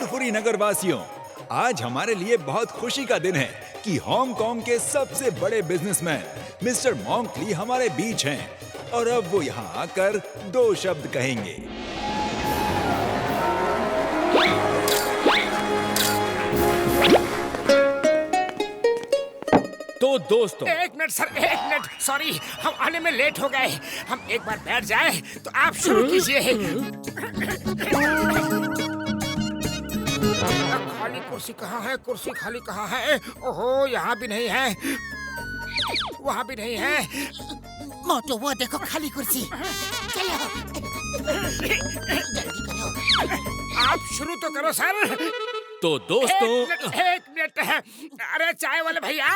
फुरफुरी नगर वासियों, आज हमारे लिए बहुत खुशी का दिन है कि हांगकांग के सबसे बड़े बिजनेसमैन मिस्टर मॉन्क ली हमारे बीच हैं और अब वो यहाँ आकर 2 शब्द कहेंगे। तो दोस्तों, एक मिनट सर, एक मिनट, सॉरी, हम आने में लेट हो गए। हम एक बार बैठ जाए तो आप शुरू कीजिए। खाली कुर्सी कहाँ है? कुर्सी खाली कहाँ है? ओहो, यहाँ भी नहीं है, वहाँ भी नहीं है। मोटू, वो देखो खाली कुर्सी। चलो जल्दी करो। आप शुरू तो करो सर। तो दोस्तों, एक मिनट है। अरे चाय वाले भैया,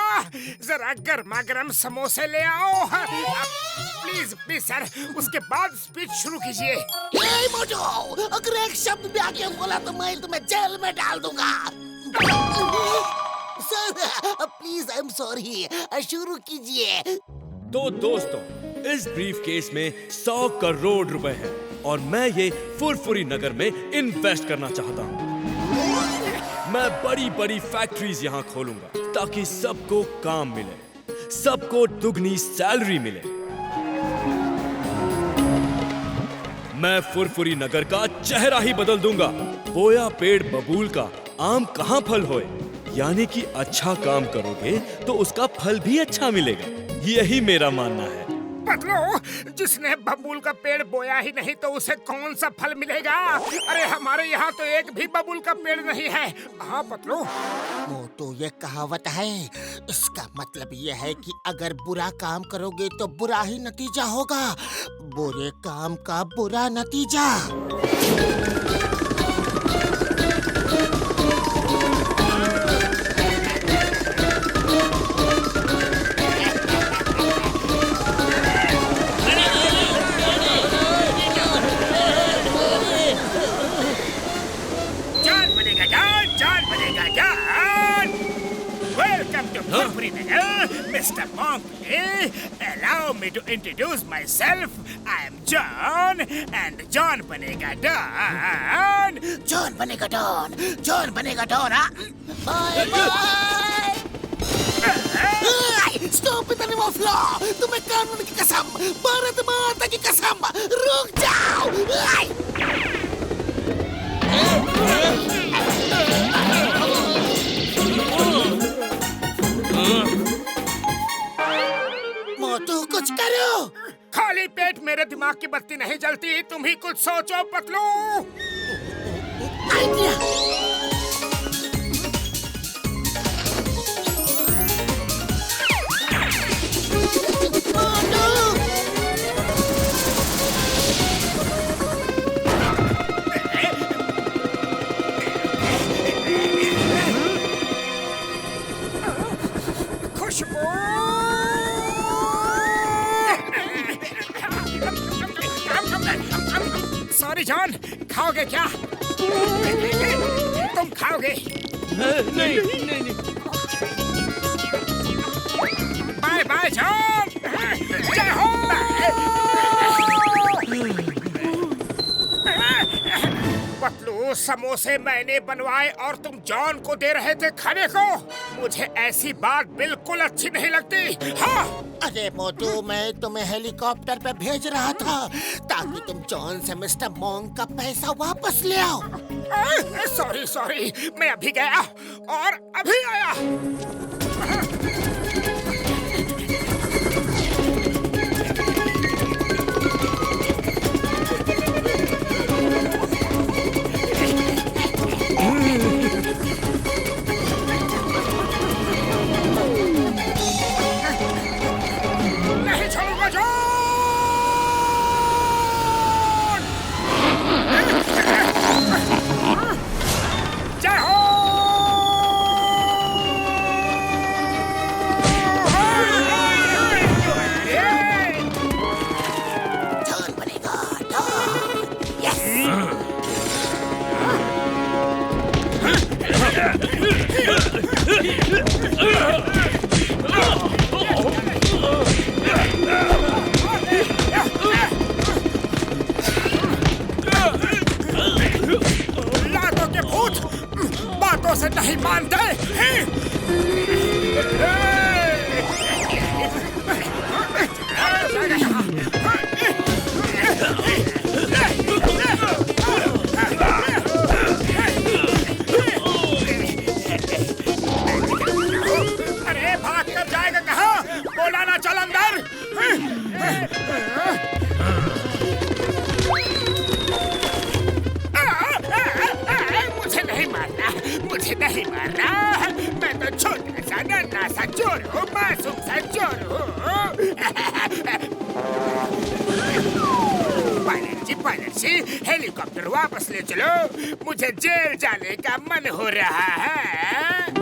जरा गर्मा गर्म समोसे ले आओ। प्लीज प्लीज सर, उसके बाद स्पीच शुरू कीजिए। ए मोटू, अगर एक शब्द भी आगे बोला तो मैं तुम्हें जेल में डाल दूंगा। Sir please, I am sorry, शुरू कीजिए। तो दोस्तों, इस ब्रीफ केस में 100 करोड़ रुपए हैं और मैं ये फुरफुरी नगर में इन्वेस्ट करना चाहता हूँ। मैं बड़ी बड़ी फैक्ट्रीज यहाँ खोलूंगा ताकि सबको काम मिले, सबको दुगनी सैलरी मिले। मैं फुरफुरी नगर का चेहरा ही बदल दूंगा। बोया पेड़ बबूल का, आम कहाँ फल होए। यानी कि अच्छा काम करोगे तो उसका फल भी अच्छा मिलेगा। यही मेरा मानना है। पतलू, जिसने बबूल का पेड़ बोया ही नहीं तो उसे कौन सा फल मिलेगा? अरे हमारे यहाँ तो एक भी बबूल का पेड़ नहीं है। हाँ पतलू। मोटू, ये कहावत है, इसका मतलब ये है कि अगर बुरा काम करोगे तो बुरा ही नतीजा होगा। बुरे काम का बुरा नतीजा। Mr. Monk, allow me to introduce myself. I am John, and John banega Don. John बनेगा डॉन, John बनेगा Don. Bye bye. Stop it animal फ्लॉ। तुम्हें कानून की कसम, भारत माता की कसम, रुक जाओ। मोटू, कुछ करो। खाली पेट मेरे दिमाग की बत्ती नहीं जलती। तुम ही कुछ सोचो पतलू। आइडिया। सॉरी जॉन, खाओगे क्या? तुम खाओगे? नहीं नहीं नहीं। Bye bye John. जय हो। पतलू, समोसे मैंने बनवाए और तुम जॉन को दे रहे थे खाने को। मुझे ऐसी बात बिल्कुल अच्छी नहीं लगती। हाँ, अरे मोटू, मैं तुम्हें हेलीकॉप्टर पे भेज रहा था ताकि तुम जॉन से मिस्टर मॉन्क का पैसा वापस ले आओ। सॉरी सॉरी, मैं अभी गया और अभी आया। नहीं छोड़ूंगा जॉन। जय हो। टैक्सी, हेलीकॉप्टर वापस ले चलो। मुझे जेल जाने का मन हो रहा है।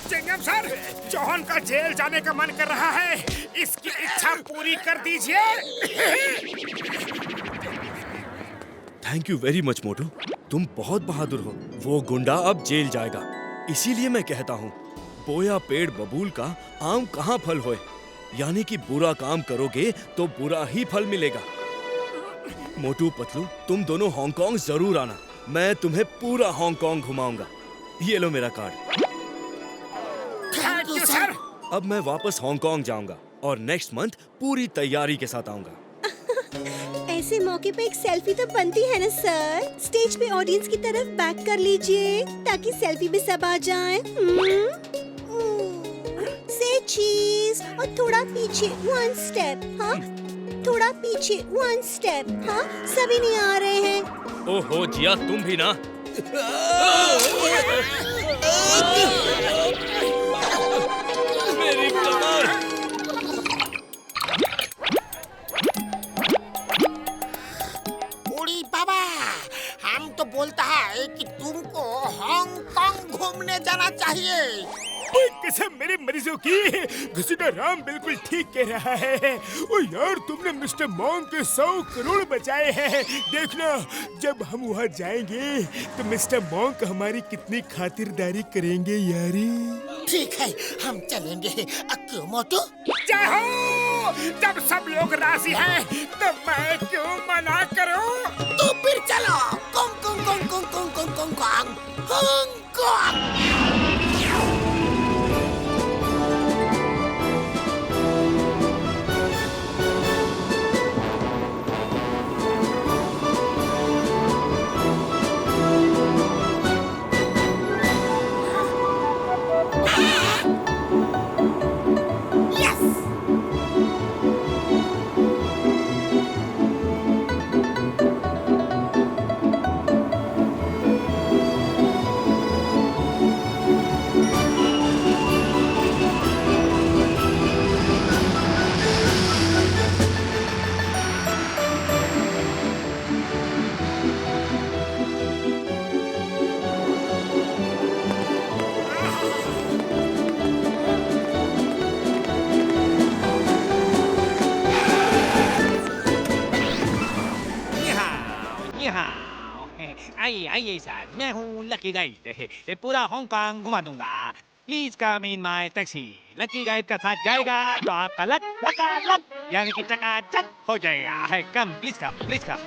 चिंगम सर, जॉन का जेल जाने का मन कर रहा है। इसकी इच्छा पूरी कर दीजिए। थैंक यू वेरी मच मोटू, तुम बहुत बहादुर हो। वो गुंडा अब जेल जाएगा। इसीलिए मैं कहता हूँ, बोया पेड़ बबूल का आम कहाँ फल होए। यानी कि बुरा काम करोगे तो बुरा ही फल मिलेगा। मोटू पतलू, तुम दोनों हांगकांग जरूर आना। मैं तुम्हें पूरा हांगकांग घुमाऊंगा। ये लो मेरा कार्ड। Thank you sir. अब मैं वापस हांगकांग जाऊंगा और नेक्स्ट मंथ पूरी तैयारी के साथ आऊंगा। ऐसे मौके पे एक सेल्फी तो बनती है ना सर। स्टेज पे ऑडियंस की तरफ बैक कर लीजिए ताकि सेल्फी में सब आ जाएं। से चीज और थोड़ा पीछे वन स्टेप। हाँ, थोड़ा पीछे वन स्टेप। हाँ, सभी नहीं आ रहे हैं। ओहो जिया, तुम भी ना। मेरी कमर। बूढ़ी बाबा, हम तो बोलता है कि तुमको हांगकांग घूमने जाना चाहिए। ओए कसम मेरे मरीजों की, घसीटा राम बिल्कुल ठीक कह रहा है। ओ यार, तुमने मिस्टर मॉन्ग के 100 करोड़ बचाए हैं। देखना, जब हम वहाँ जाएंगे तो मिस्टर मॉन्ग हमारी कितनी खातिरदारी करेंगे यारी। ठीक है, हम चलेंगे। क्यों मोटू? जय हो। जब सब लोग राजी हैं तो मैं क्यों मना करूं? तो फिर चलो। Kong Kong Kong Kong Kong Kong Kong Kong Hong Kong. आइए आइए सर, मैं हूँ लकी गाइड। पूरा हांगकांग घुमा दूंगा। Please come in my taxi. Lucky guide का साथ जाएगा तो आपका लक लक यानी कि चकाचक हो जाएगा। Come please come please come.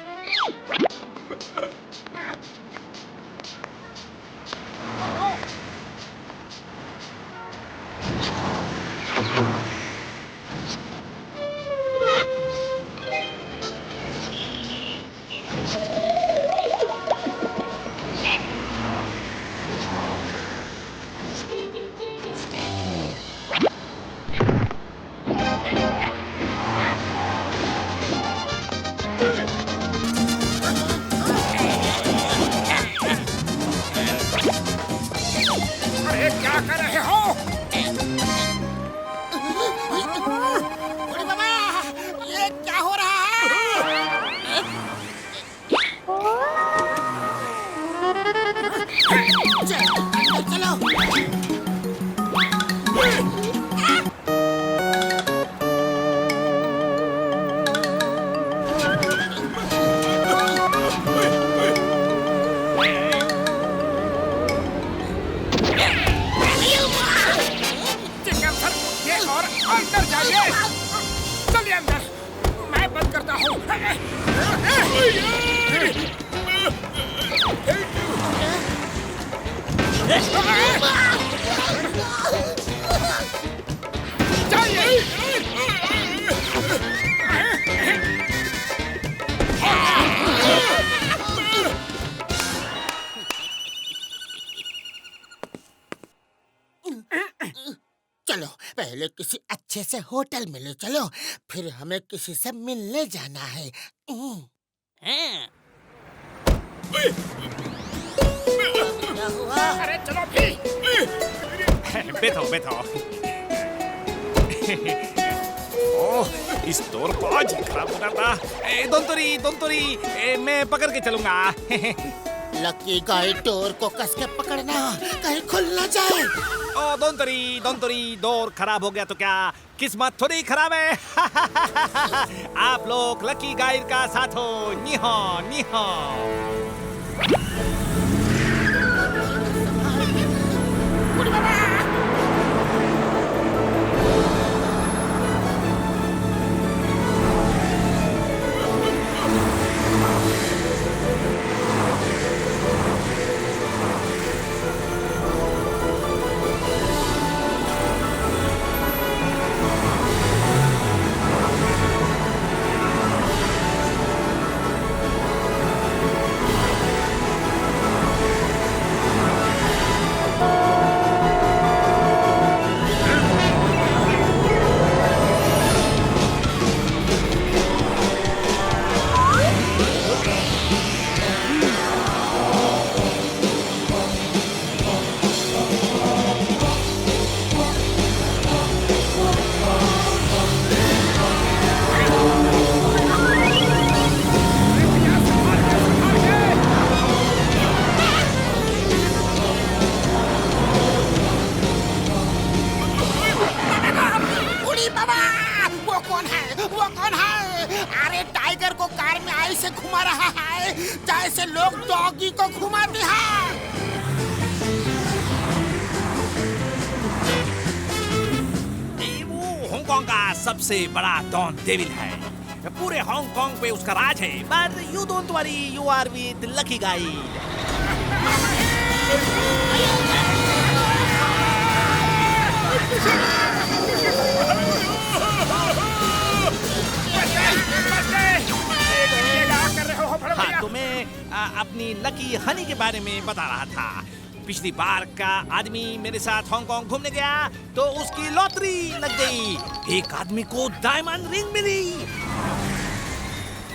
अरे क्या कर रहे हो? बूढ़ी बाबा, ये क्या हो रहा है? चलो। चिंगम सर, ये और अंदर जाइए। चलिए अंदर, मैं बंद करता हूँ। चलो, पहले किसी अच्छे से होटल में ले चलो, फिर हमें किसी से मिलने जाना है। हाँ। क्या हुआ? अरे चलो भी। बैठो बैठो। ओह, इस डोर को आज खराब हो रहा था। दोंतरी, मैं पकड़ के चलूंगा। लकी गाइड डोर को कस के पकड़ना, कहीं खुल ना जाए। ओ दोंतरी, डोर खराब हो गया तो क्या किस्मत थोड़ी खराब है। आप लोग लकी गाइड का साथ हो। निहो निहो। टाइगर को कार में ऐसे घुमा रहा है जैसे लोग डॉगी को घुमाते हैं। वो हांगकांग का सबसे बड़ा डॉन डेविल है। पूरे हांगकांग पे उसका राज है। पर you don't worry, you are with lucky guide. हाँ, तो मैं अपनी लकी हनी के बारे में बता रहा था। पिछली बार का आदमी मेरे साथ हांगकांग घूमने गया तो उसकी लॉटरी लग गई। एक आदमी को डायमंड रिंग मिली।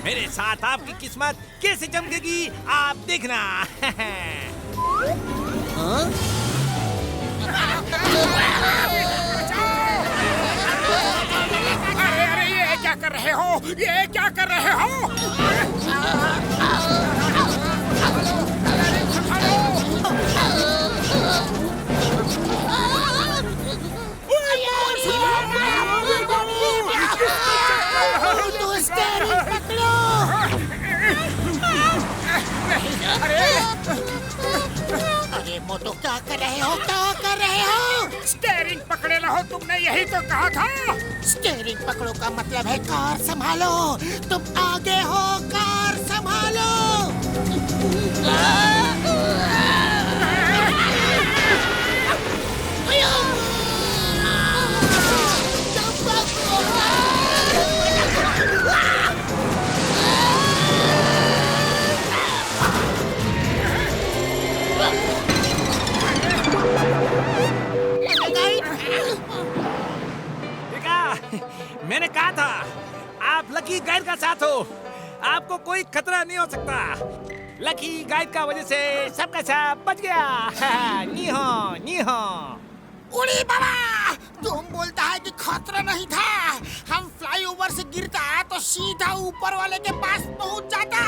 मेरे साथ आपकी किस्मत कैसे चमकेगी आप देखना। अरे ये क्या कर रहे हो? ये क्या कर रहे हो? अरे मोटो, क्या कर रहे हो? क्या कर रहे हो? स्टीयरिंग पकड़े रहो, तुमने यही तो कहा था। स्टीयरिंग पकड़ो का मतलब है कार संभालो। तुम आगे हो, कार संभालो। मैंने कहा था आप लकी गाइड का साथ हो, आपको कोई खतरा नहीं हो सकता। लकी गाइड का वजह से सबका सब बच गया। नीहो नीहो। उड़ी बाबा, तुम बोलता है कि खतरा नहीं था। हम फ्लाईओवर से गिरता तो सीधा ऊपर वाले के पास पहुंच जाता।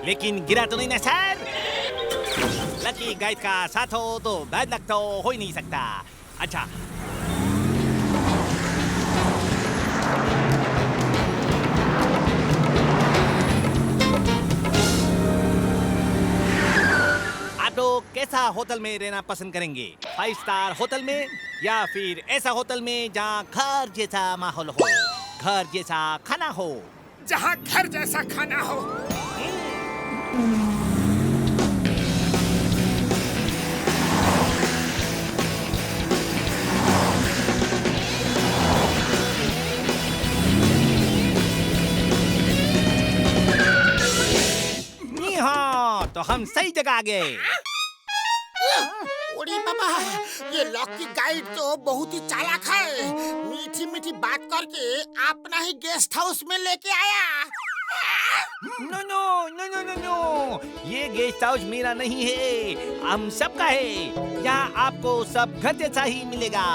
लेकिन गिरा तो नहीं ना सर। लकी गाइड का साथ हो तो बैड लक तो हो ही नहीं सकता। अच्छा, तो कैसा होटल में रहना पसंद करेंगे? 5 स्टार होटल में या फिर ऐसा होटल में जहाँ घर जैसा माहौल हो, घर जैसा खाना हो? जहाँ घर जैसा खाना हो। हाँ, तो हम सही जगह आ गए। अरे बाबा, ये लकी गाइड तो बहुत ही चालाक है। मीठी मीठी बात करके अपना ही गेस्ट हाउस में लेके आया। No no no no no no, ये गेस्ट हाउस मेरा नहीं है, हम सबका है। यहाँ आपको सब घर जैसा ही मिलेगा।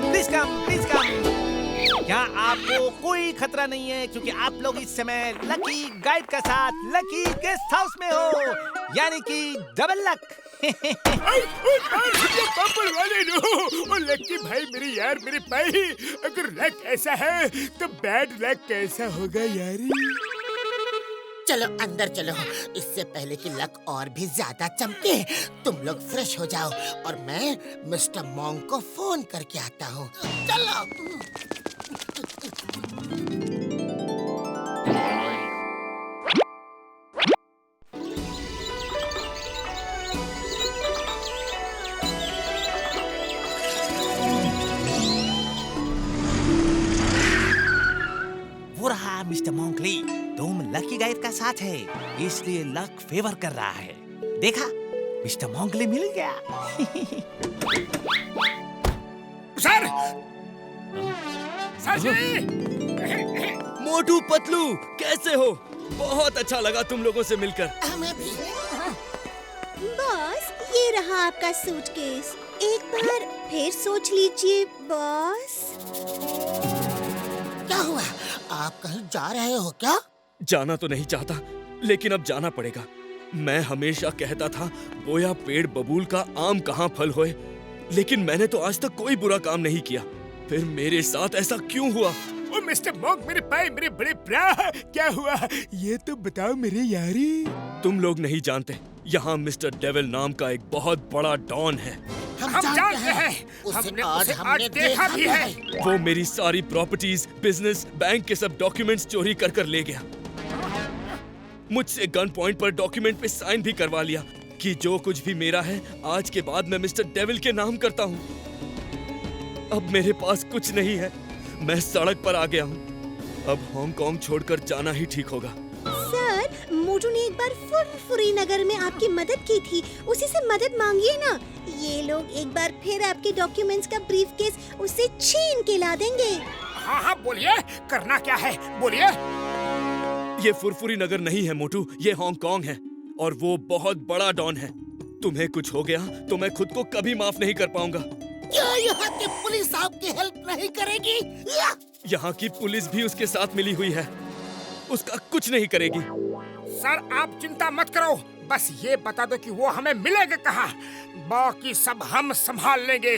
Please come, please come. यहाँ आपको कोई खतरा नहीं है क्योंकि आप लोग इस समय लकी गाइड के साथ लकी गेस्ट हाउस में हो, यानी कि डबल लक। पापड़ वाले नो, और लकी भाई मेरे यार, मेरे भाई, अगर लक ऐसा है तो बैड लक कैसा होगा यारी? चलो अंदर चलो, इससे पहले कि लक और भी ज्यादा चमके। तुम लोग फ्रेश हो जाओ और मैं मिस्टर मॉन्ग को फोन करके आता हूँ। चलो। वो रहा मिस्टर मोंकली, तुम लकी गाइड का साथ है, इसलिए लक फेवर कर रहा है। देखा, मिस्टर मोंकली मिल गया। सर, सर जी। मोटू पतलू, कैसे हो? बहुत अच्छा लगा तुम लोगों से मिलकर। हमें भी। बॉस, ये रहा आपका सूटकेस। एक बार फिर सोच लीजिए बॉस। क्या हुआ? आप कहीं जा रहे हो क्या? जाना तो नहीं चाहता, लेकिन अब जाना पड़ेगा। मैं हमेशा कहता था बोया पेड़ बबूल का आम कहाँ फल होए, लेकिन मैंने तो आज तक कोई बुरा काम नहीं किया। फिर मेरे साथ ऐसा क्यों हुआ? ओ मिस्टर मॉन्क, मेरे भाई, मेरे बड़े भरा, क्या हुआ ये तो बताओ मेरे यारी। तुम लोग नहीं जानते, यहाँ मिस्टर डेविल नाम का एक बहुत बड़ा डॉन है। हम जानते हैं, उसे आज हमने देखा भी है। वो मेरी सारी प्रॉपर्टीज, बिजनेस, बैंक के सब डॉक्यूमेंट्स चोरी कर कर ले गया। मुझसे गन पॉइंट पर डॉक्यूमेंट पे साइन भी करवा लिया कि जो कुछ भी मेरा है आज के बाद मैं मिस्टर डेविल के नाम करता हूँ। अब मेरे पास कुछ नहीं है, मैं सड़क पर आ गया हूँ। अब हांगकांग छोड़कर जाना ही ठीक होगा। सर, मोटू ने एक बार फुरफुरी नगर में आपकी मदद की थी, उसी से मदद मांगिए ना। ये लोग एक बार फिर आपके डॉक्यूमेंट्स का ब्रीफकेस उससे छीन के ला देंगे। हाँ हाँ बोलिए, करना क्या है बोलिए। ये फुरफुरी नगर नहीं है मोटू, ये हांगकांग है और वो बहुत बड़ा डॉन है। तुम्हें कुछ हो गया तो मैं खुद को कभी माफ नहीं कर पाऊंगा। क्या यहाँ की पुलिस आपकी हेल्प नहीं करेगी? यहाँ की पुलिस भी उसके साथ मिली हुई है, उसका कुछ नहीं करेगी। सर आप चिंता मत करो, बस ये बता दो कि वो हमें मिलेगा कहाँ, बाकी सब हम संभाल लेंगे।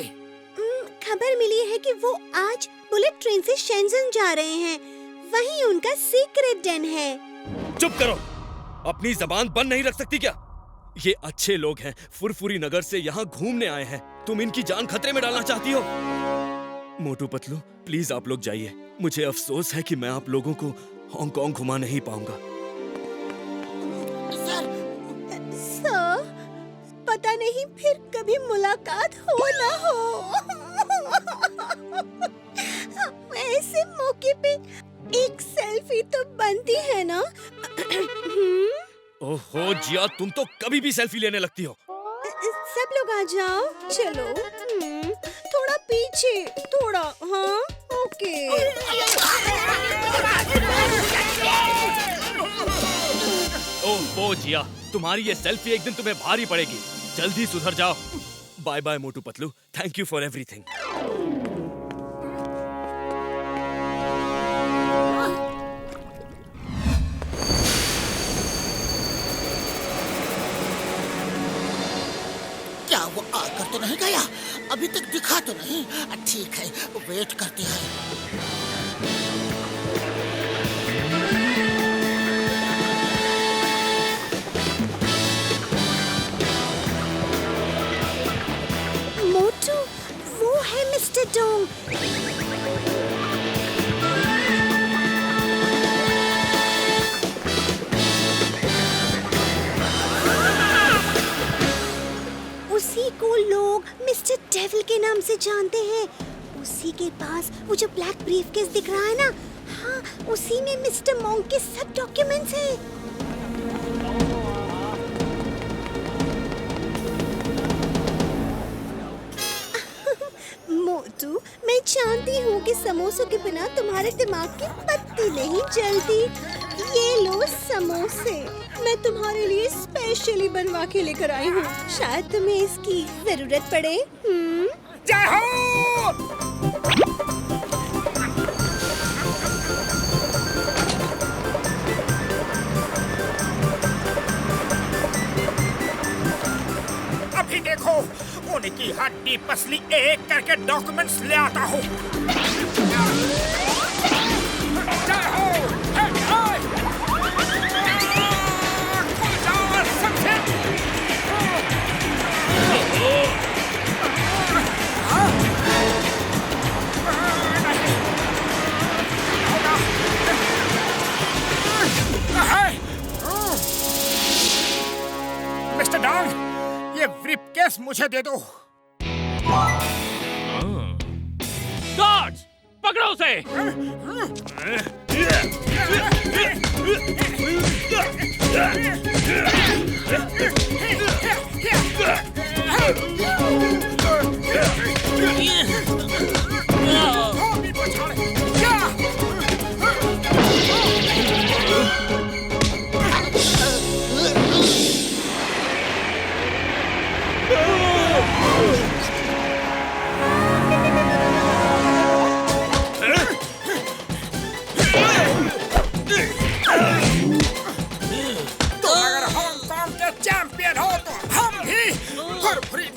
खबर मिली है कि वो आज बुलेट ट्रेन से शेंजन जा रहे हैं, वहीं उनका सीक्रेट डेन है। चुप करो, अपनी जबान बंद नहीं रख सकती क्या? ये अच्छे लोग हैं, फुरफुरी नगर से यहाँ घूमने आए हैं, तुम इनकी जान खतरे में डालना चाहती हो? मोटू पतलू, प्लीज आप लोग जाइए। मुझे अफसोस है कि मैं आप लोगों को हांगकांग घुमा नहीं पाऊंगा। सर, पता नहीं फिर कभी मुलाकात हो ना हो। ऐसे मौके पे एक सेल्फी तो बनती है ना। ओहो जिया, तुम तो कभी भी सेल्फी लेने लगती हो। सब लोग आ जाओ, चलो। थोड़ा पीछे, थोड़ा, हाँ, ओके। ओहो जिया, तुम्हारी ये सेल्फी एक दिन तुम्हें भारी पड़ेगी, जल्दी सुधर जाओ। Bye bye Motu Patlu, thank you for everything. क्या वो आकर तो नहीं गया? अभी तक दिखा तो नहीं। ठीक है, वेट करते हैं। मोटू, वो है मिस्टर डोंग। उसी को लोग मिस्टर डेविल के नाम से जानते हैं। उसी के पास वो जो ब्लैक ब्रीफकेस दिख रहा है ना, हाँ, उसी में मिस्टर मॉन्क के सब डॉक्यूमेंट्स हैं। जानती हूँ कि समोसों के बिना तुम्हारे दिमाग की पत्ती नहीं जलती। ये लो समोसे, मैं तुम्हारे लिए स्पेशली बनवा के लेकर आई हूँ। शायद तुम्हें इसकी जरूरत पड़े। जय हो। अभी देखो, उनकी हड्डी पसली एक करके डॉक्यूमेंट्स ले आता हूँ। जय हो। मिस्टर डॉग, ये ब्रीफकेस मुझे दे दो। गार्ड्स, पकड़ो उसे।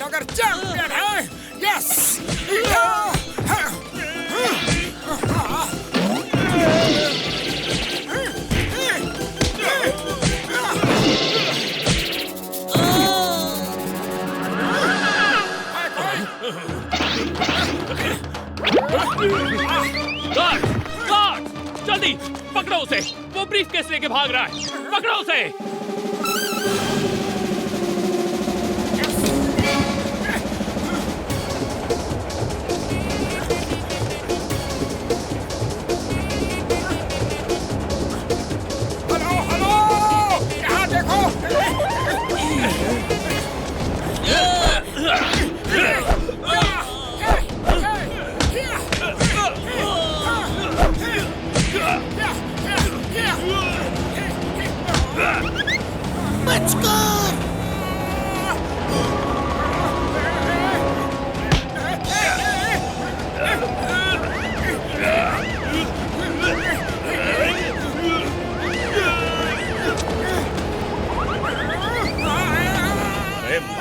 नगर चैंपियन है। यस। गार्ड, जल्दी पकड़ो उसे। वो ब्रीफकेस लेके भाग रहा है। पकड़ो उसे।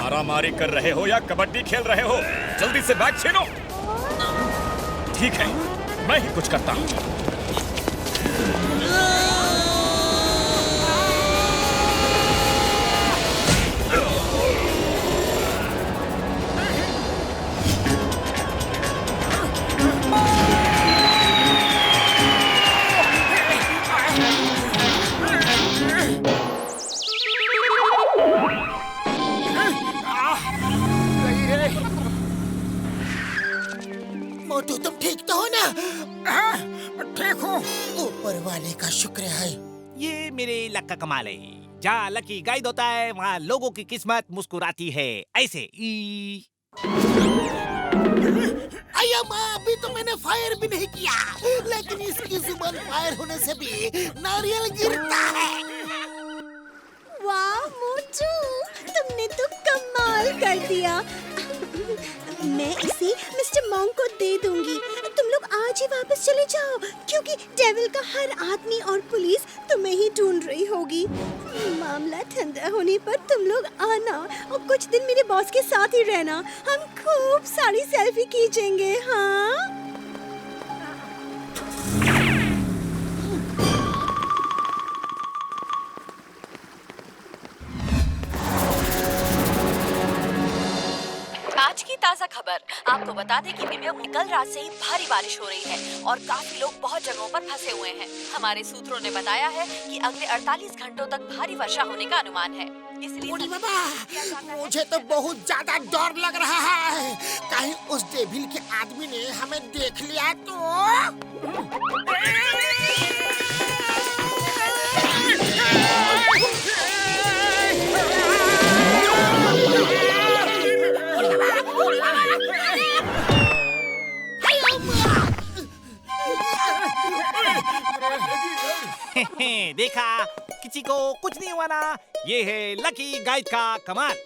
मारामारी कर रहे हो या कबड्डी खेल रहे हो? जल्दी से बैग छीनो। ठीक है, मैं ही कुछ करता हूँ। मोटू, तुम ठीक तो हो ना? ठीक हूँ। ऊपर वाले का शुक्र है। ये मेरे लक का कमाल है। जहाँ लकी गाइड होता है वहाँ लोगों की किस्मत मुस्कुराती है। ऐसे अय्या माँ, अभी तो मैंने फायर भी नहीं किया, लेकिन इसकी जुबान फायर होने से भी नारियल गिरता है। वाह मोटू, तुमने तो कमाल कर दिया। मैं इसे मिस्टर मॉन्क को दे दूंगी। तुम लोग आज ही वापस चले जाओ, क्योंकि डेविल का हर आदमी और पुलिस तुम्हें ही ढूंढ रही होगी। मामला ठंडा होने पर तुम लोग आना और कुछ दिन मेरे बॉस के साथ ही रहना। हम खूब सारी सेल्फी खींचेंगे। हाँ, आज की ताज़ा खबर आपको बता दें कि न्यूयॉर्क में कल रात से ही भारी बारिश हो रही है और काफी लोग बहुत जगहों पर फंसे हुए हैं। हमारे सूत्रों ने बताया है कि अगले 48 घंटों तक भारी वर्षा होने का अनुमान है। इसलिए मुझे तो बहुत ज्यादा डर लग रहा है। कहीं उस डेविल के आदमी ने हमें देख लिया तो। किसी को कुछ नहीं हुआ ना। ये है लकी गाइड का कमाल।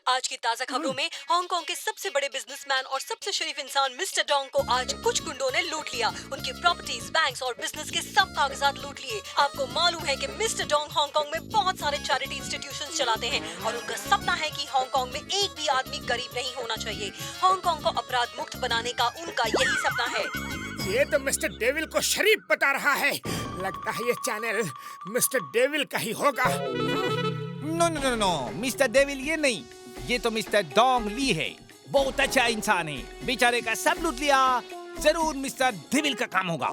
आज की ताज़ा खबरों में हांगकांग के सबसे बड़े बिजनेसमैन और सबसे शरीफ इंसान मिस्टर डोंग को आज कुछ गुंडों ने लूट लिया। उनकी प्रॉपर्टीज, बैंक्स और बिजनेस के सब कागजात लूट लिए। आपको मालूम है कि मिस्टर डोंग हांगकांग में बहुत सारे चैरिटी इंस्टीट्यूशंस चलाते हैं और उनका सपना है कि हांगकांग में एक भी आदमी गरीब नहीं होना चाहिए। हांगकांग को अपराध मुक्त बनाने का उनका यही सपना है। ये तो मिस्टर डेविल को शरीफ बता रहा है। लगता है ये चैनल मिस्टर डेविल का ही होगा। No no no no, mister Devil ये नहीं, ये तो मिस्टर डोंग ली है। बहुत अच्छा इंसान है, बेचारे का सब लूट लिया। जरूर मिस्टर डेविल का काम होगा।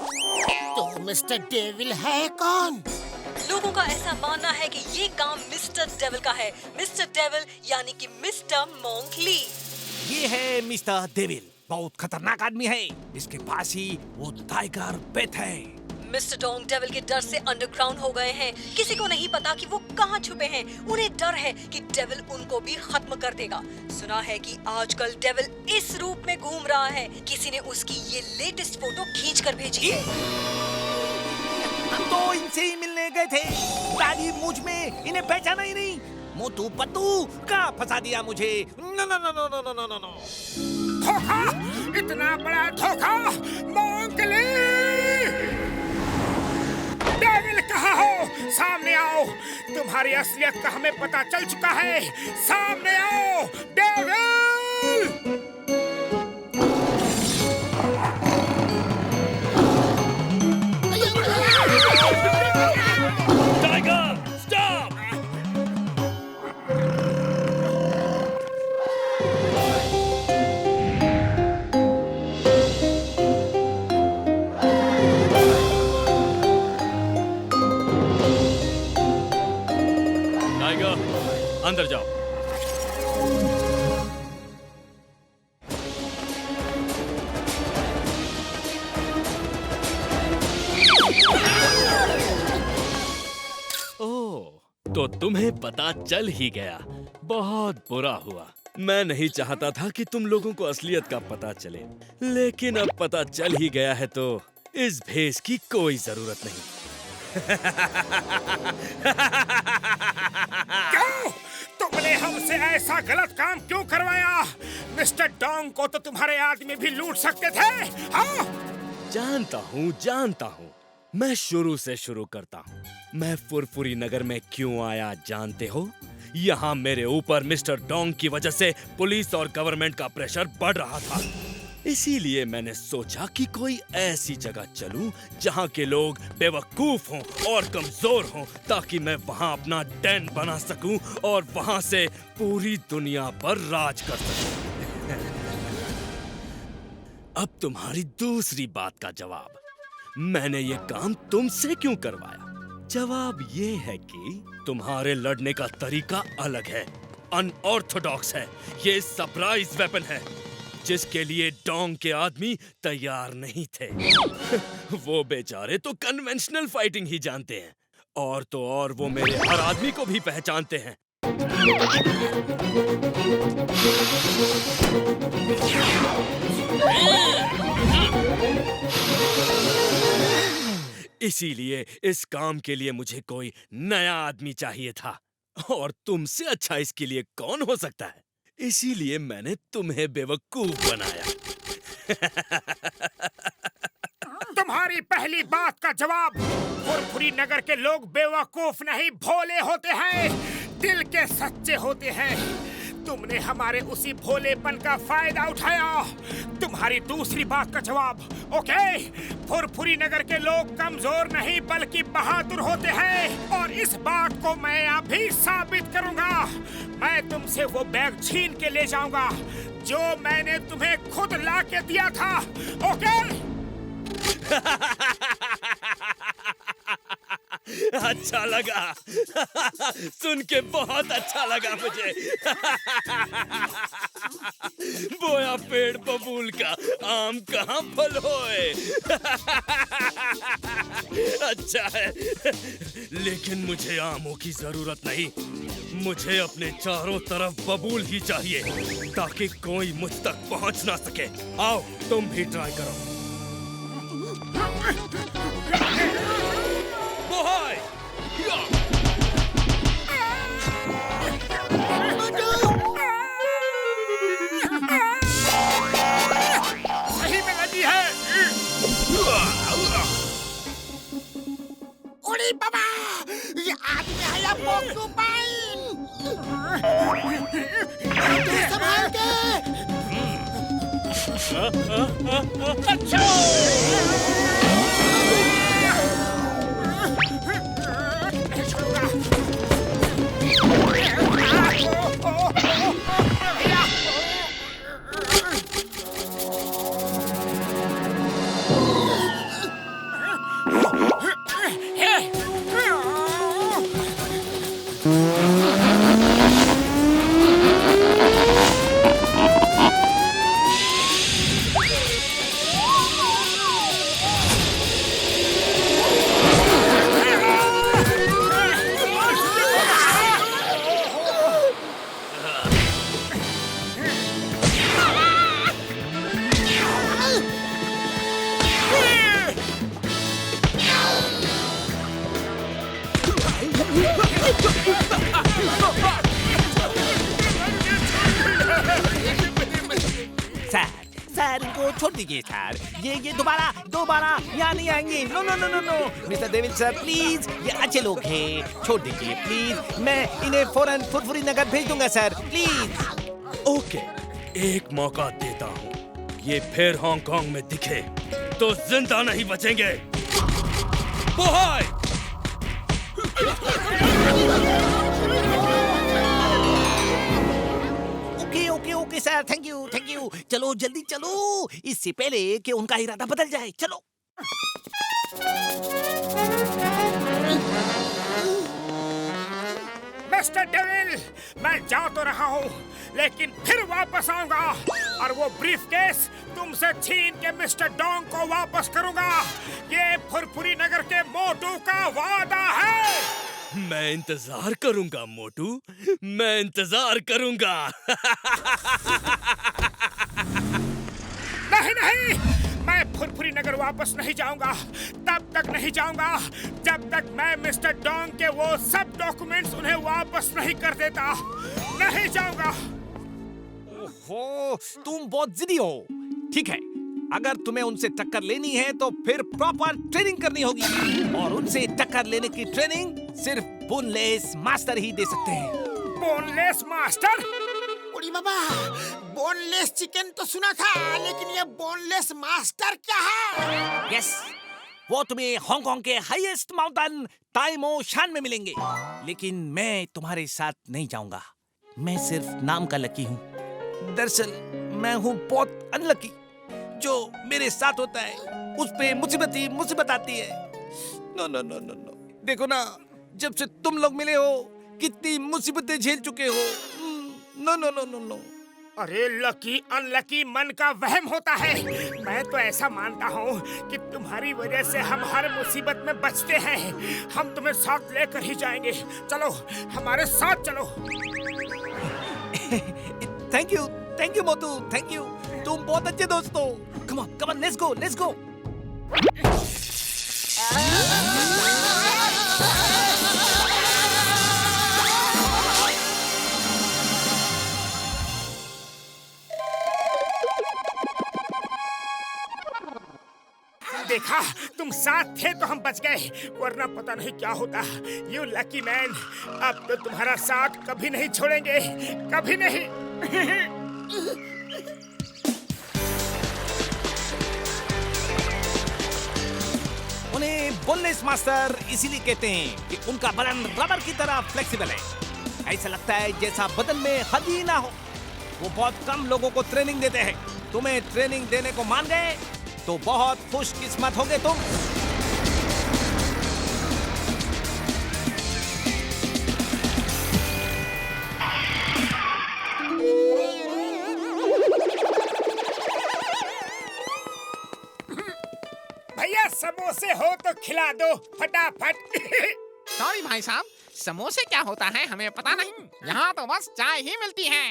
तो मिस्टर डेविल है कौन? लोगों का ऐसा मानना है कि ये काम मिस्टर डेविल का है। मिस्टर डेविल यानी कि मिस्टर मोंक ली। ये है मिस्टर डेविल, बहुत खतरनाक आदमी है। इसके पास ही वो टाइगर पेट है। मिस्टर डोंग डेविल के डर से अंडरग्राउंड हो गए हैं। किसी को नहीं पता कि वो कहाँ छुपे हैं। उन्हें डर है कि डेविल उनको भी खत्म कर देगा। सुना है कि आजकल डेविल इस रूप में घूम रहा है। किसी ने उसकी ये लेटेस्ट फोटो खींच कर भेजी है। हम तो इनसे ही मिलने गए थे। दाढ़ी मूंछ में इन्हें पहचाना ही नहीं। मोटू पत्तू कहाँ फंसा दिया मुझे। No no no no no no no no. धोखा, इतना बड़ा धोखा। मोंकली, डेविल कहाँ हो? सामने आओ। तुम्हारी असलियत का हमें पता चल चुका है। सामने आओ डेविल। Tiger stop. अंदर जाओ। ओह, तो तुम्हें पता चल ही गया। बहुत बुरा हुआ। मैं नहीं चाहता था कि तुम लोगों को असलियत का पता चले, लेकिन अब पता चल ही गया है तो इस भेष की कोई जरूरत नहीं। क्यों? तुमने हमसे ऐसा गलत काम क्यों करवाया? मिस्टर डोंग को तो तुम्हारे आदमी भी लूट सकते थे। हाँ? जानता हूँ। मैं शुरू से शुरू करता हूँ। मैं फुरफुरी नगर में क्यों आया जानते हो? यहाँ मेरे ऊपर मिस्टर डोंग की वजह से पुलिस और गवर्नमेंट का प्रेशर बढ़ रहा था। इसीलिए मैंने सोचा कि कोई ऐसी जगह चलूं जहां के लोग बेवकूफ हों और कमजोर हों, ताकि मैं वहां अपना den बना सकूं और वहां से पूरी दुनिया पर राज कर सकूं। अब तुम्हारी दूसरी बात का जवाब। मैंने ये काम तुमसे क्यों करवाया? जवाब ये है कि तुम्हारे लड़ने का तरीका अलग है, अनऑर्थोडॉक्स है। ये सरप्राइज वेपन है जिसके लिए डोंग के आदमी तैयार नहीं थे। वो बेचारे तो कन्वेंशनल फाइटिंग ही जानते हैं, और तो और वो मेरे हर आदमी को भी पहचानते हैं। इसीलिए इस काम के लिए मुझे कोई नया आदमी चाहिए था, और तुमसे अच्छा इसके लिए कौन हो सकता है? इसीलिए मैंने तुम्हें बेवकूफ बनाया। तुम्हारी पहली बात का जवाब। फुरफुरी नगर के लोग बेवकूफ नहीं, भोले होते हैं, दिल के सच्चे होते हैं। तुमने हमारे उसी भोलेपन का फायदा उठाया। तुम्हारी दूसरी बात का जवाब। ओके, फुरफुरी नगर के लोग कमजोर नहीं बल्कि बहादुर होते हैं, और इस बात को मैं अभी साबित करूंगा। मैं तुमसे वो बैग छीन के ले जाऊंगा जो मैंने तुम्हें खुद ला के दिया था। ओके? अच्छा लगा। सुन के बहुत अच्छा लगा मुझे। बोया पेड़ बबूल का, आम कहाँ फल होए। अच्छा है, लेकिन मुझे आमों की जरूरत नहीं। मुझे अपने चारों तरफ बबूल ही चाहिए, ताकि कोई मुझ तक पहुंच ना सके। आओ, तुम भी ट्राई करो। बोहाय! सर इनको छोड़ दीजिए सर, ये दोबारा यहाँ नहीं आएंगे। No no no no no mister Devil sir please, ये अच्छे लोग हैं, छोड़ दीजिए प्लीज। मैं इन्हें फौरन फुरफुरी नगर भेज दूंगा सर, प्लीज। ओके, एक मौका देता हूँ। ये फिर हांगकांग में दिखे तो जिंदा नहीं बचेंगे। Bohai! Okay sir, thank you. चलो जल्दी चलो, इससे पहले कि उनका इरादा बदल जाए। चलो। मिस्टर डेविल, मैं जा तो रहा हूँ, लेकिन फिर वापस आऊंगा और वो ब्रीफकेस तुमसे छीन के मिस्टर डोंग को वापस करूंगा। ये फुरफुरी नगर के मोटू का वादा है। मैं इंतजार करूंगा मोटू, मैं इंतजार करूंगा। नहीं, मैं फुरफुरी नगर वापस नहीं जाऊंगा। तब तक नहीं जाऊंगा जब तक मैं मिस्टर डोंग के वो सब डॉक्यूमेंट्स उन्हें वापस नहीं कर देता। नहीं जाऊंगा। ओहो, तुम बहुत जिद्दी हो। ठीक है, अगर तुम्हें उनसे टक्कर लेनी है तो फिर प्रॉपर ट्रेनिंग करनी होगी, और उनसे टक्कर लेने की ट्रेनिंग सिर्फ बोनलेस मास्टर ही दे सकते हैं। Boneless master? उड़ी बाबा, बोनलेस चिकन तो सुना था, लेकिन ये बोनलेस मास्टर क्या है? यस, वो तुम्हें हांगकांग के हाईएस्ट माउंटेन ताइमो शान में मिलेंगे, लेकिन मैं तुम्हारे साथ नहीं जाऊंगा। मैं सिर्फ नाम का लकी हूँ। दरअसल मैं हूँ बहुत अनलकी। जो मेरे साथ होता है उस पे मुसीबत आती है। No no no no no, देखो ना, जब से तुम लोग मिले हो कितनी मुसीबतें झेल चुके हो। No no no no no. अरे लकी अनलकी मन का वहम होता है। मैं तो ऐसा मानता हूँ कि तुम्हारी वजह से हम हर मुसीबत में बचते हैं। हम तुम्हें साथ लेकर ही जाएंगे। चलो, हमारे साथ चलो। Thank you Motu, thank you. तुम बहुत अच्छे दोस्त हो। Come on, let's go. देखा, तुम साथ थे तो हम बच गए, वरना पता नहीं क्या होता। यू लकी मैन, अब तो तुम्हारा साथ कभी नहीं छोड़ेंगे, कभी नहीं। उन्हें बोनलेस मास्टर इसीलिए कहते हैं कि उनका बदन रबर की तरह फ्लेक्सिबल है। ऐसा लगता है जैसा बदन में हड्डी ना हो। वो बहुत कम लोगों को ट्रेनिंग देते हैं। तुम्हें ट्रेनिंग देने को मान गए तो बहुत खुशकिस्मत होगे तुम। भैया, समोसे हो तो खिला दो फटाफट। सॉरी भाई साहब, समोसे क्या होता है हमें पता नहीं। यहाँ तो बस चाय ही मिलती है।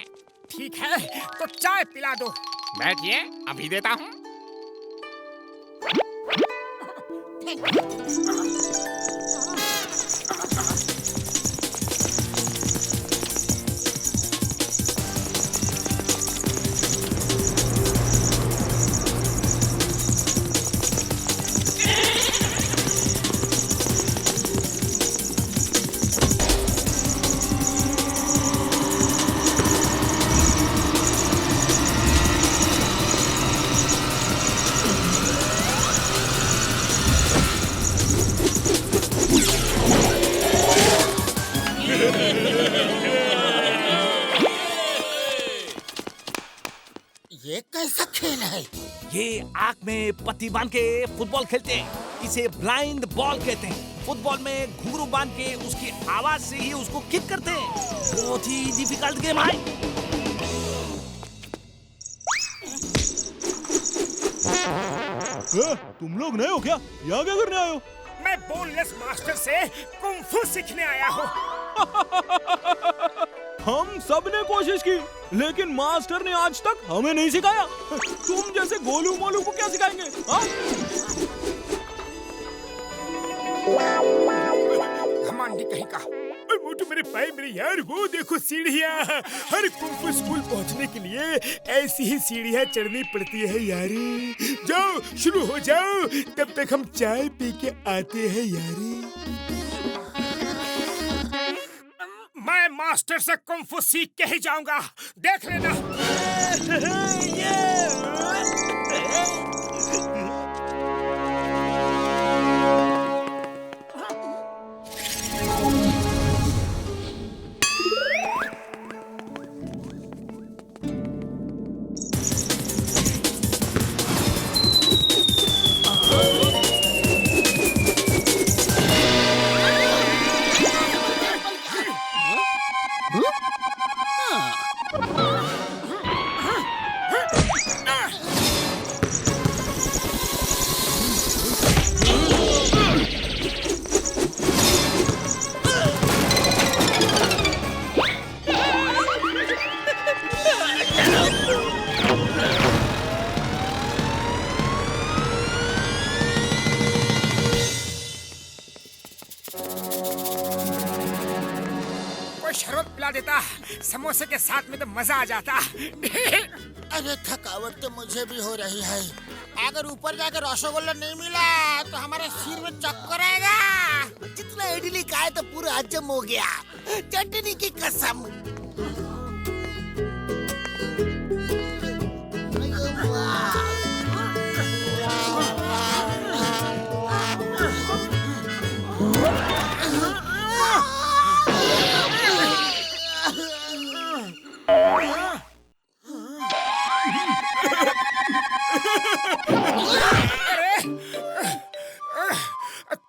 ठीक है, तो चाय पिला दो। बैठिए, अभी देता हूँ। ये कैसा खेल है? ये आंख में पट्टी बांध के फुटबॉल खेलते हैं। इसे ब्लाइंड बॉल कहते हैं। फुटबॉल में घुंघरू बांध के उसकी आवाज से ही उसको किक करते हैं। बहुत ही डिफिकल्ट गेम है। तुम लोग नए हो क्या? यहाँ क्या करने आए हो? मैं बोनलेस मास्टर से कुंफू सीखने आया हूँ। हम सब ने कोशिश की, लेकिन मास्टर ने आज तक हमें नहीं सिखाया। तुम जैसे गोलू मोलू को क्या सिखाएंगे? घमंडी कहीं का। वो तो मेरे भाई मेरे यार, वो देखो सीढ़ियाँ। हर कुंफू स्कूल पहुँचने के लिए ऐसी ही सीढ़ियाँ चढ़नी पड़ती है यारी। जाओ शुरू हो जाओ, तब तक हम चाय पी के आते हैं यारी। मैं मास्टर से कुंफू सीख के ही जाऊंगा, देख लेना। शरबत पिला देता, समोसे के साथ में तो मजा आ जाता। अरे थकावट तो मुझे भी हो रही है। अगर ऊपर जाकर रसगुल्ला नहीं मिला तो हमारे सिर में चक्कर आएगा। जितना इडली खाए तो पूरा हजम हो गया, चटनी की कसम।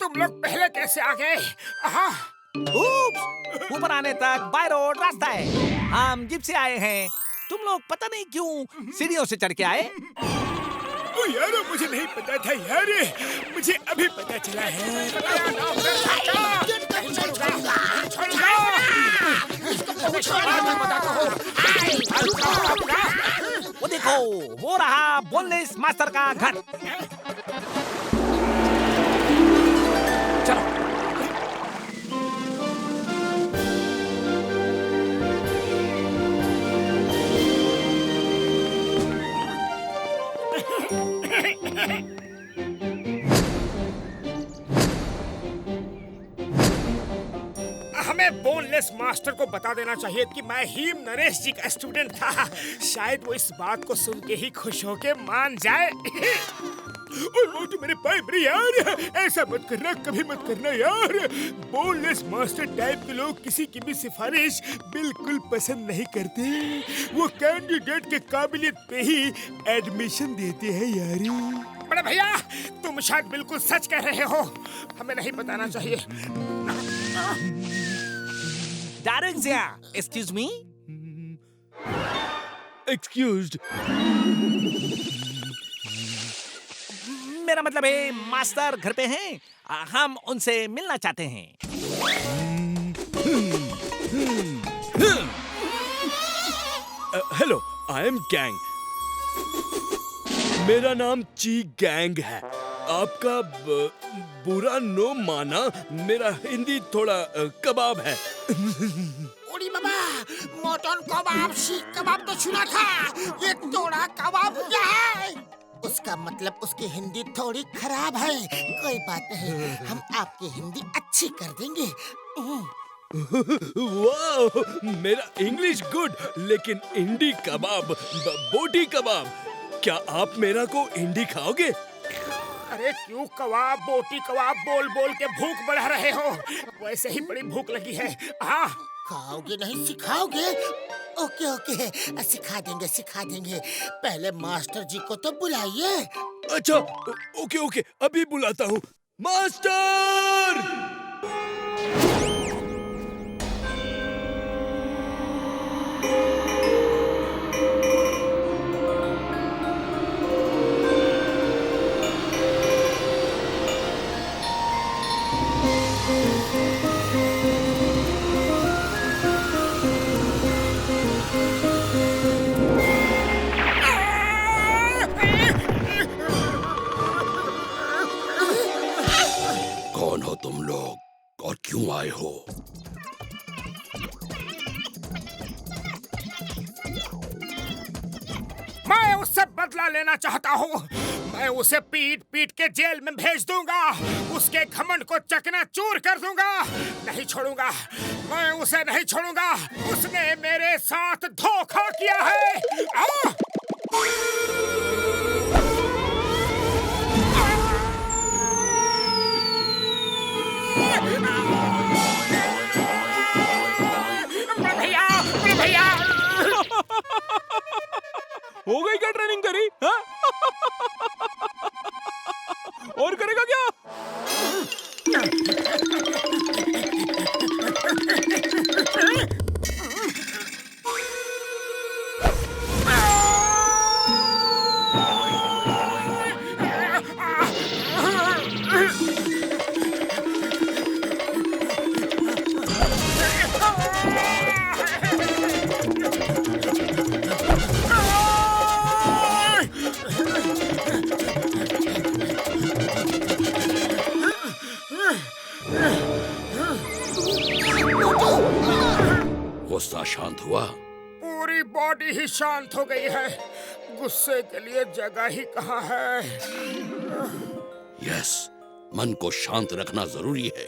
तुम लोग पहले कैसे आ गए? ऊपर आने तक बाय रोड रास्ता है। हम जीप से आए हैं। तुम लोग पता नहीं क्यों सीढ़ियों से चढ़ के आए। ओ यार, मुझे नहीं पता था यार, मुझे अभी पता चला है। वो देखो, वो रहा बोनलेस मास्टर का घर। चलो। हमें बोनलेस मास्टर को बता देना चाहिए कि मैं हीम नरेश जी का स्टूडेंट था। शायद वो इस बात को सुन के ही खुश होके मान जाए। वो तो मेरे भाई मेरे यार, ऐसा मत करना, कभी मत करना यार। बोनलेस मास्टर टाइप के लोग किसी की भी सिफारिश बिल्कुल पसंद नहीं करते। वो कैंडिडेट के काबिलियत पे ही एडमिशन देते हैं यारी। बड़े भैया, तुम शायद बिल्कुल सच कह रहे हो, हमें नहीं बताना चाहिए। Direct excuse me. एक्सक्यूज्ड। मेरा मतलब है मास्टर घर पे हैं, हम उनसे मिलना चाहते हैं। Hello, I am gang. मेरा नाम ची गैंग है। आपका बुरा नो माना, मेरा हिंदी थोड़ा कबाब है। उड़ी बाबा, मटन कबाब, सीख कबाब तो सुना था, ये थोड़ा कबाब क्या है? उसका मतलब उसकी हिंदी थोड़ी खराब है। कोई बात नहीं, हम आपकी हिंदी अच्छी कर देंगे। वाह, मेरा इंग्लिश गुड, लेकिन इंडी कबाब, बोटी कबाब। क्या आप मेरा को इंडी खाओगे? अरे क्यों कबाब बोटी कबाब बोल बोल के भूख बढ़ा रहे हो? वैसे ही बड़ी भूख लगी है। हाँ, खाओगे नहीं सिखाओगे? ओके ओके, सिखा देंगे। पहले मास्टर जी को तो बुलाइए। अच्छा, ओके ओके, अभी बुलाता हूँ। मास्टर! कौन हो तुम लोग और क्यों आए हो? मैं उससे बदला लेना चाहता हूँ। मैं उसे पीट पीट के जेल में भेज दूंगा। उसके घमंड को चकनाचूर कर दूंगा। नहीं छोड़ूंगा, मैं उसे नहीं छोड़ूंगा। उसने मेरे साथ धोखा किया है। भैया हो गई क्या ट्रेनिंग करी? हाँ? और करेगा क्या? गुस्सा शांत हुआ? पूरी बॉडी ही शांत हो गई है। गुस्से के लिए जगह ही कहाँ है? यस, मन को शांत रखना जरूरी है।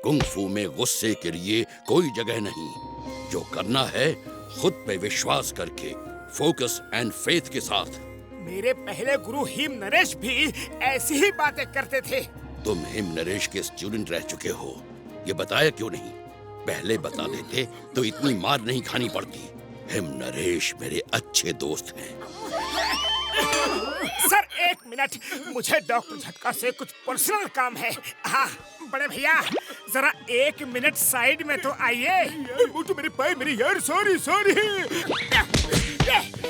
कुंग फू में गुस्से के लिए कोई जगह नहीं। जो करना है खुद पे विश्वास करके, फोकस एंड फेथ के साथ। मेरे पहले गुरु हिम नरेश भी ऐसी ही बातें करते थे। तुम हिम नरेश के स्टूडेंट रह चुके हो, ये बताया क्यों नहीं? पहले बता देते तो इतनी मार नहीं खानी पड़ती। हिम नरेश मेरे अच्छे दोस्त हैं। सर एक मिनट, मुझे डॉक्टर झटका से कुछ पर्सनल काम है। हाँ बड़े भैया, जरा 1 मिनट साइड में तो आइए। वो तो मेरे पाए मेरे यार, सॉरी।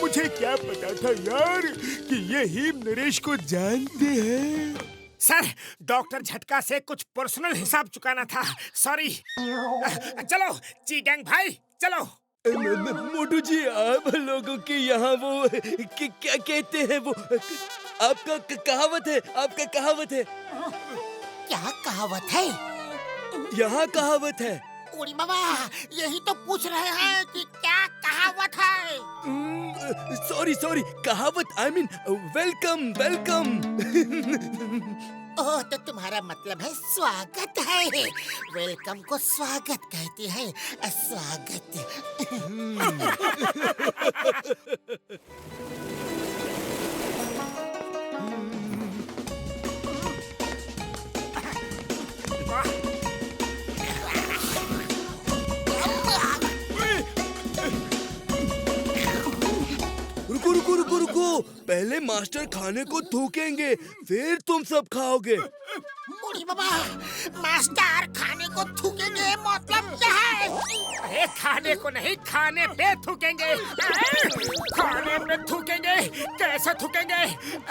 मुझे क्या पता था यार कि ये हिम नरेश को जानते हैं। सर डॉक्टर झटका से कुछ पर्सनल हिसाब चुकाना था, सॉरी। चलो चीगैंग भाई चलो। मोटू जी, आप लोगों के यहाँ वो क्या कहते हैं, वो आपका कहावत है, आपका कहावत है। क्या कहावत है? यहाँ कहावत है। ओरी बाबा, यही तो पूछ रहे हैं कि क्या कहावत है। सॉरी, कहावत, आई मीन वेलकम। ओह, तो तुम्हारा मतलब है स्वागत है। वेलकम को स्वागत कहते हैं, स्वागत। रुको, पहले मास्टर खाने को थूकेंगे, फिर तुम सब खाओगे। ओरी बाबा, मास्टर खाने को थूकेंगे मतलब क्या है? अरे खाने को नहीं, खाने पे थूकेंगे। खाने पे थूकेंगे? कैसे थूकेंगे?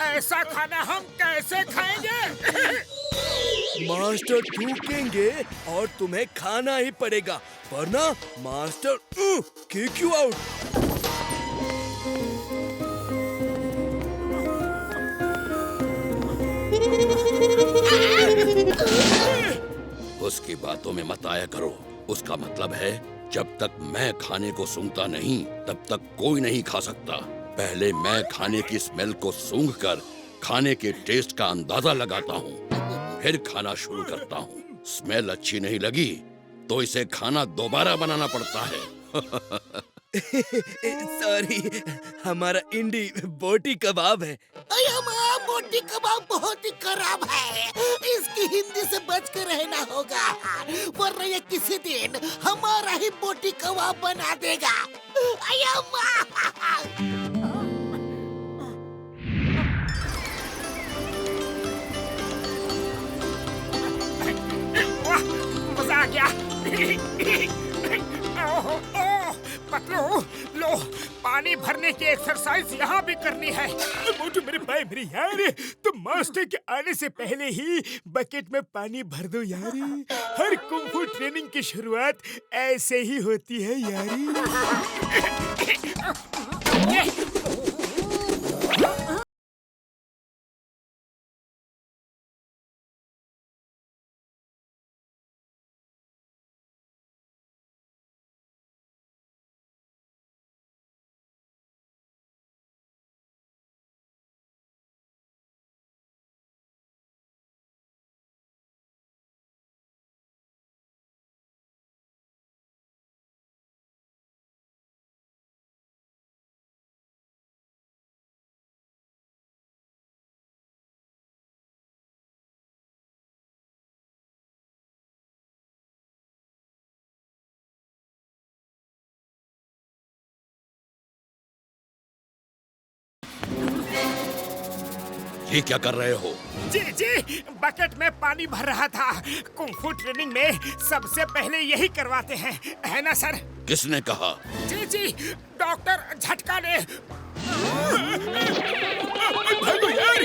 ऐसा खाना हम कैसे खाएंगे? मास्टर थूकेंगे और तुम्हें खाना ही पड़ेगा, वरना मास्टर किक यू आउट। उसकी बातों में मत आया करो। उसका मतलब है जब तक मैं खाने को सूंघता नहीं तब तक कोई नहीं खा सकता। पहले मैं खाने की स्मेल को सूंघकर खाने के टेस्ट का अंदाजा लगाता हूँ, फिर खाना शुरू करता हूँ। स्मेल अच्छी नहीं लगी तो इसे खाना दोबारा बनाना पड़ता है। सॉरी, हमारा इंडी बोटी कबाब है। अय्या माँ, बोटी कबाब बहुत ही खराब है। इसकी हिंदी से बच कर रहना होगा, वरना ये किसी दिन हमारा ही बोटी कबाब बना देगा। अय्या माँ! मजा आ गया। पतलू, लो पानी भरने की एक्सरसाइज यहाँ भी करनी है। मोटू मेरे भाई मेरे यार, तुम मास्टर के आने से पहले ही बकेट में पानी भर दो यार। हर कुंफू ट्रेनिंग की शुरुआत ऐसे ही होती है यार। ये क्या कर रहे हो? जी जी, बकेट में पानी भर रहा था। कुंफू ट्रेनिंग में सबसे पहले यही करवाते हैं, है ना सर? किसने कहा? जी जी, डॉक्टर झटका ने। भागो यार!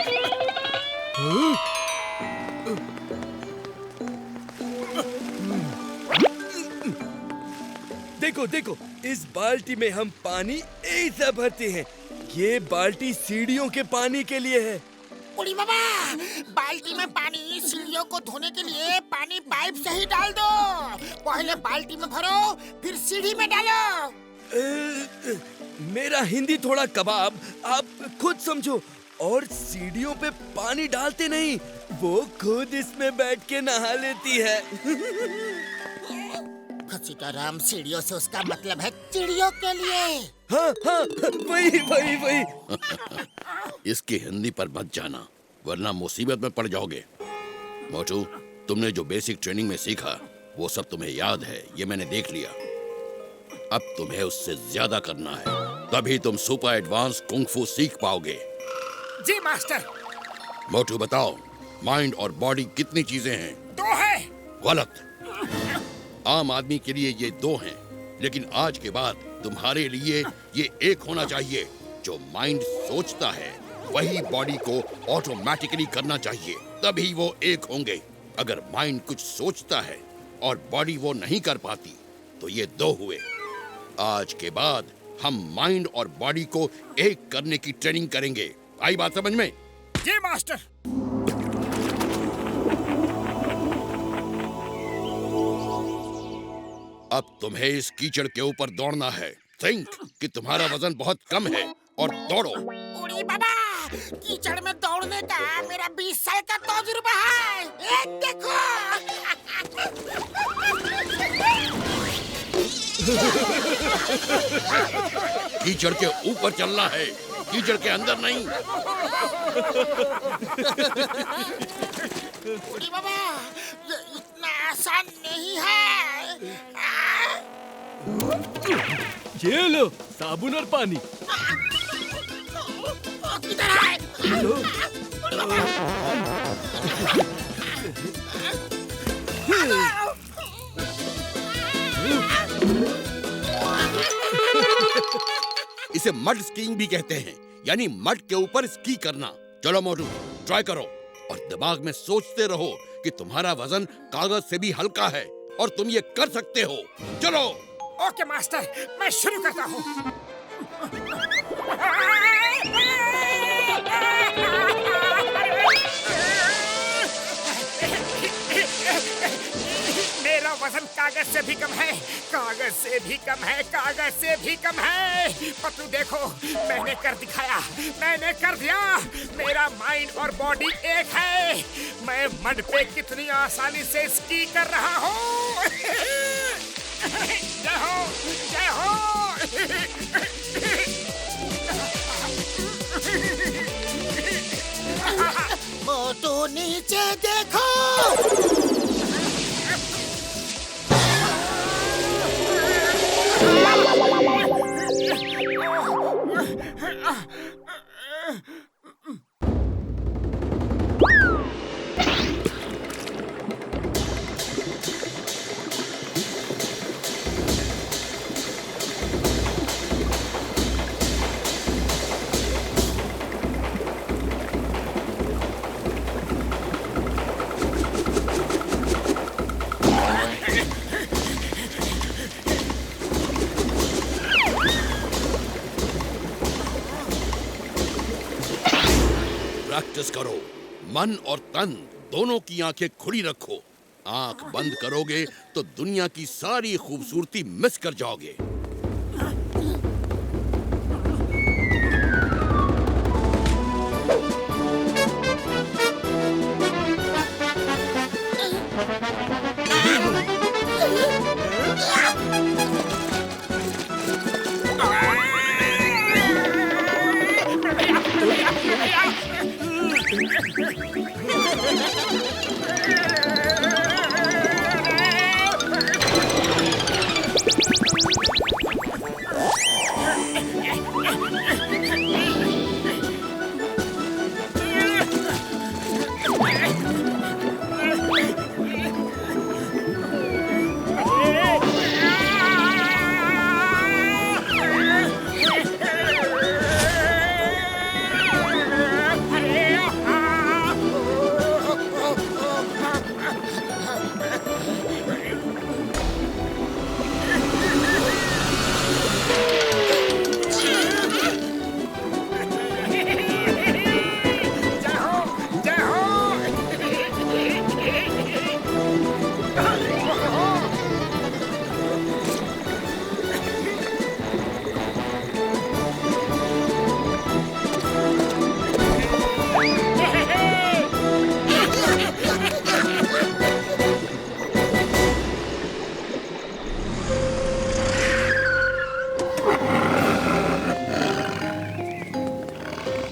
देखो देखो, इस बाल्टी में हम पानी ऐसा भरते हैं। ये बाल्टी सीढ़ियों के पानी के लिए है। उड़ी बाबा, बाल्टी में पानी सीढ़ियों को धोने के लिए पानी पाइप से ही डाल दो। पहले बाल्टी में भरो, फिर सीढ़ी में डालो। मेरा हिंदी थोड़ा कबाब, आप खुद समझो। और सीढ़ियों पे पानी डालते नहीं, वो खुद इसमें बैठ के नहा लेती है। सीताराम, सीढ़ियों से उसका मतलब है चिड़ियों के लिए। हाँ हाँ, वही वही वही। इसकी हिंदी पर मत जाना, वरना मुसीबत में पड़ जाओगे। मोटू, तुमने जो बेसिक ट्रेनिंग में सीखा वो सब तुम्हें याद है, ये मैंने देख लिया। अब तुम्हें उससे ज्यादा करना है, तभी तुम सुपर एडवांस कुंग-फू सीख पाओगे। जी मास्टर। मोटू बताओ, माइंड और बॉडी कितनी चीजें हैं? 2 है। गलत। आम आदमी के लिए ये 2 हैं, लेकिन आज के बाद तुम्हारे लिए ये 1 होना चाहिए। जो माइंड सोचता है वही बॉडी को ऑटोमेटिकली करना चाहिए, तभी वो 1 होंगे। अगर माइंड कुछ सोचता है और बॉडी वो नहीं कर पाती तो ये 2 हुए। आज के बाद हम माइंड और बॉडी को 1 करने की ट्रेनिंग करेंगे। आई बात समझ में? जी मास्टर। अब तुम्हें इस कीचड़ के ऊपर दौड़ना है। थिंक कि तुम्हारा वजन बहुत कम है और दौड़ो। उड़ी बाबा, कीचड़ में दौड़ने का मेरा 20 साल का तजुर्बा है। देखो। कीचड़ के ऊपर चलना है, कीचड़ के अंदर नहीं। उड़ी बाबा, ये इतना आसान नहीं है। ये लो साबुन और पानी। किधर है? इसे मड स्कीइंग भी कहते हैं, यानी मड के ऊपर स्की करना। चलो मोटू, ट्राई करो और दिमाग में सोचते रहो कि तुम्हारा वजन कागज से भी हल्का है और तुम ये कर सकते हो। चलो। ओके मास्टर, मैं शुरू करता हूँ। मेरा वजन कागज से भी कम है, कागज से भी कम है, कागज से भी कम है। पतलू देखो, मैंने कर दिखाया, मैंने कर दिया। मेरा माइंड और बॉडी 1 है। मैं मड पे कितनी आसानी से स्की कर रहा हूँ। जय हो, जय हो। नीचे देखो। प्रैक्टिस करो। मन और तन दोनों की आंखें खुली रखो। आंख बंद करोगे तो दुनिया की सारी खूबसूरती मिस कर जाओगे।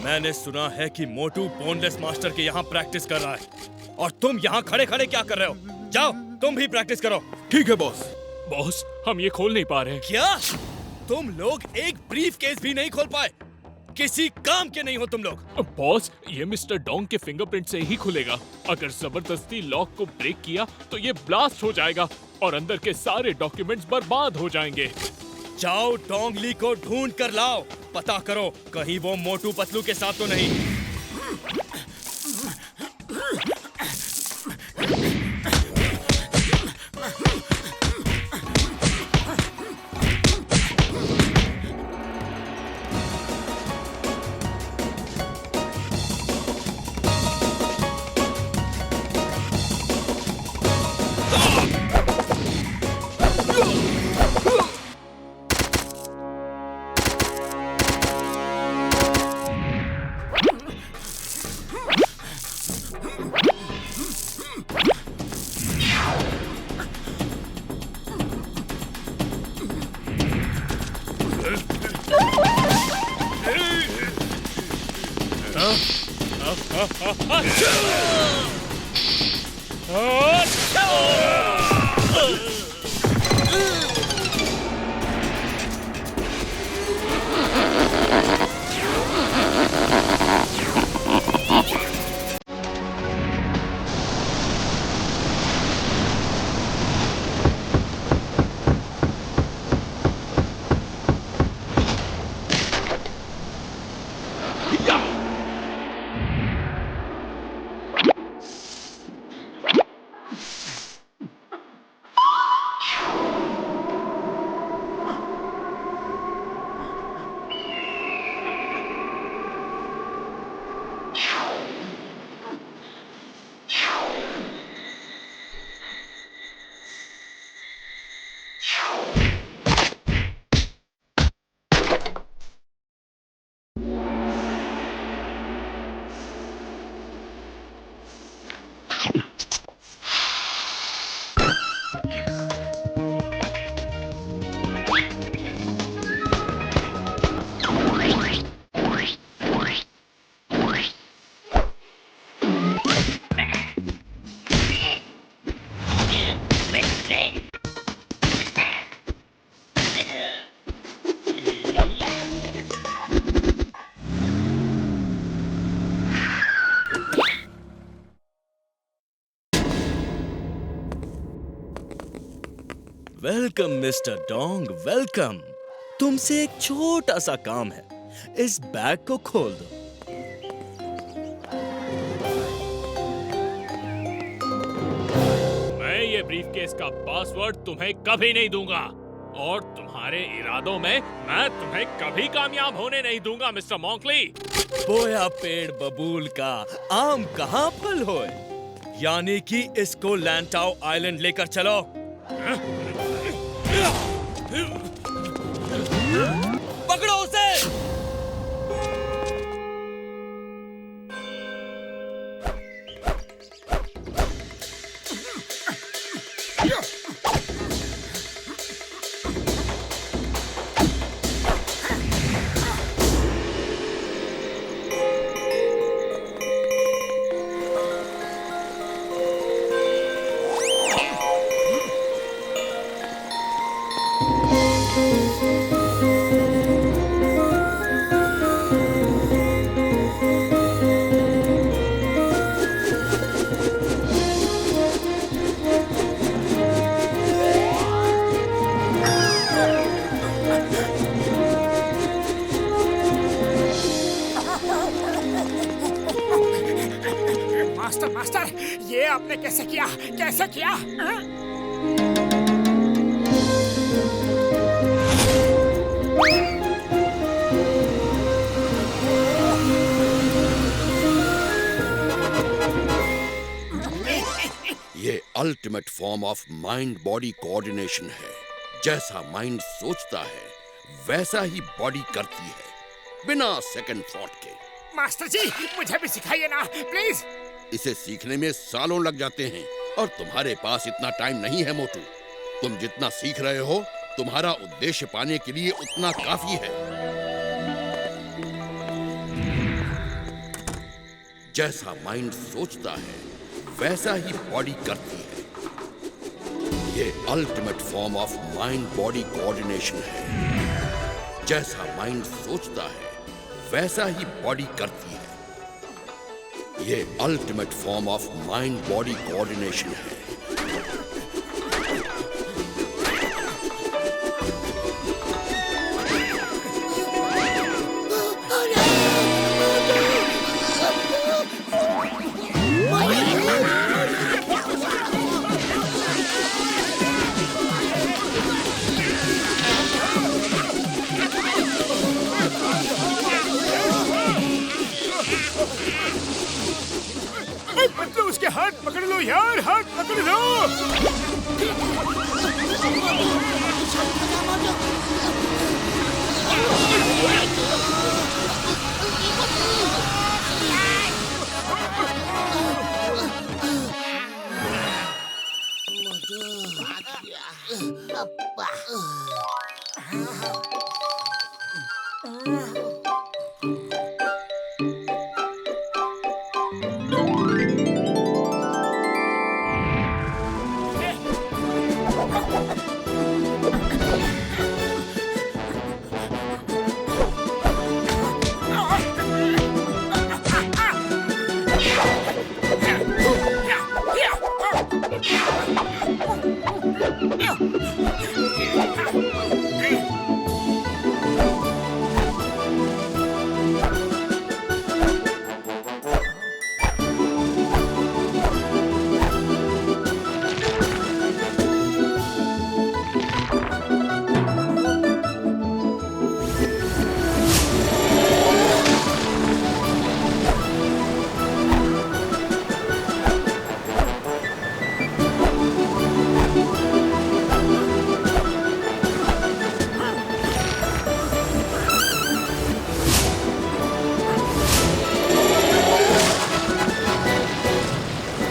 मैंने सुना है कि मोटू बोनलेस मास्टर के यहाँ प्रैक्टिस कर रहा है और तुम यहाँ खड़े खड़े क्या कर रहे हो? जाओ तुम भी प्रैक्टिस करो। ठीक है बॉस। बॉस हम ये खोल नहीं पा रहे। क्या तुम लोग एक ब्रीफ केस भी नहीं खोल पाए? किसी काम के नहीं हो तुम लोग। बॉस ये मिस्टर डोंग के फिंगरप्रिंट से ही खुलेगा। अगर जबरदस्ती लॉक को ब्रेक किया तो ये ब्लास्ट हो जाएगा और अंदर के सारे डॉक्यूमेंट्स बर्बाद हो जाएंगे। जाओ डोंग ली को ढूंढ कर लाओ। पता करो कहीं वो मोटू पतलू के साथ तो नहीं। Welcome mister Dong, welcome. तुमसे एक छोटा सा काम है, इस बैग को खोल दो। मैं ये ब्रीफकेस का पासवर्ड तुम्हें कभी नहीं दूंगा और तुम्हारे इरादों में मैं तुम्हें कभी कामयाब होने नहीं दूंगा मिस्टर मॉन्कली। बोया पेड़ बबूल का आम कहाँ फल होए, यानी कि इसको लैंटाओ आइलैंड लेकर चलो। पकड़ो उसे। मास्टर मास्टर, ये आपने कैसे किया, कैसे किया? ये ultimate form of mind body coordination है। जैसा माइंड सोचता है वैसा ही बॉडी करती है, बिना सेकंड थॉट के। मास्टर जी, मुझे भी सिखाइए ना प्लीज। इसे सीखने में सालों लग जाते हैं और तुम्हारे पास इतना टाइम नहीं है मोटू। तुम जितना सीख रहे हो तुम्हारा उद्देश्य पाने के लिए उतना काफी है। जैसा माइंड सोचता है वैसा ही बॉडी करती है। ये ultimate form of mind body coordination है। जैसा माइंड सोचता है वैसा ही बॉडी करती है। ये ultimate form of mind body coordination है। मतलब उसके हाथ पकड़ लो यार, हाथ पकड़ लो।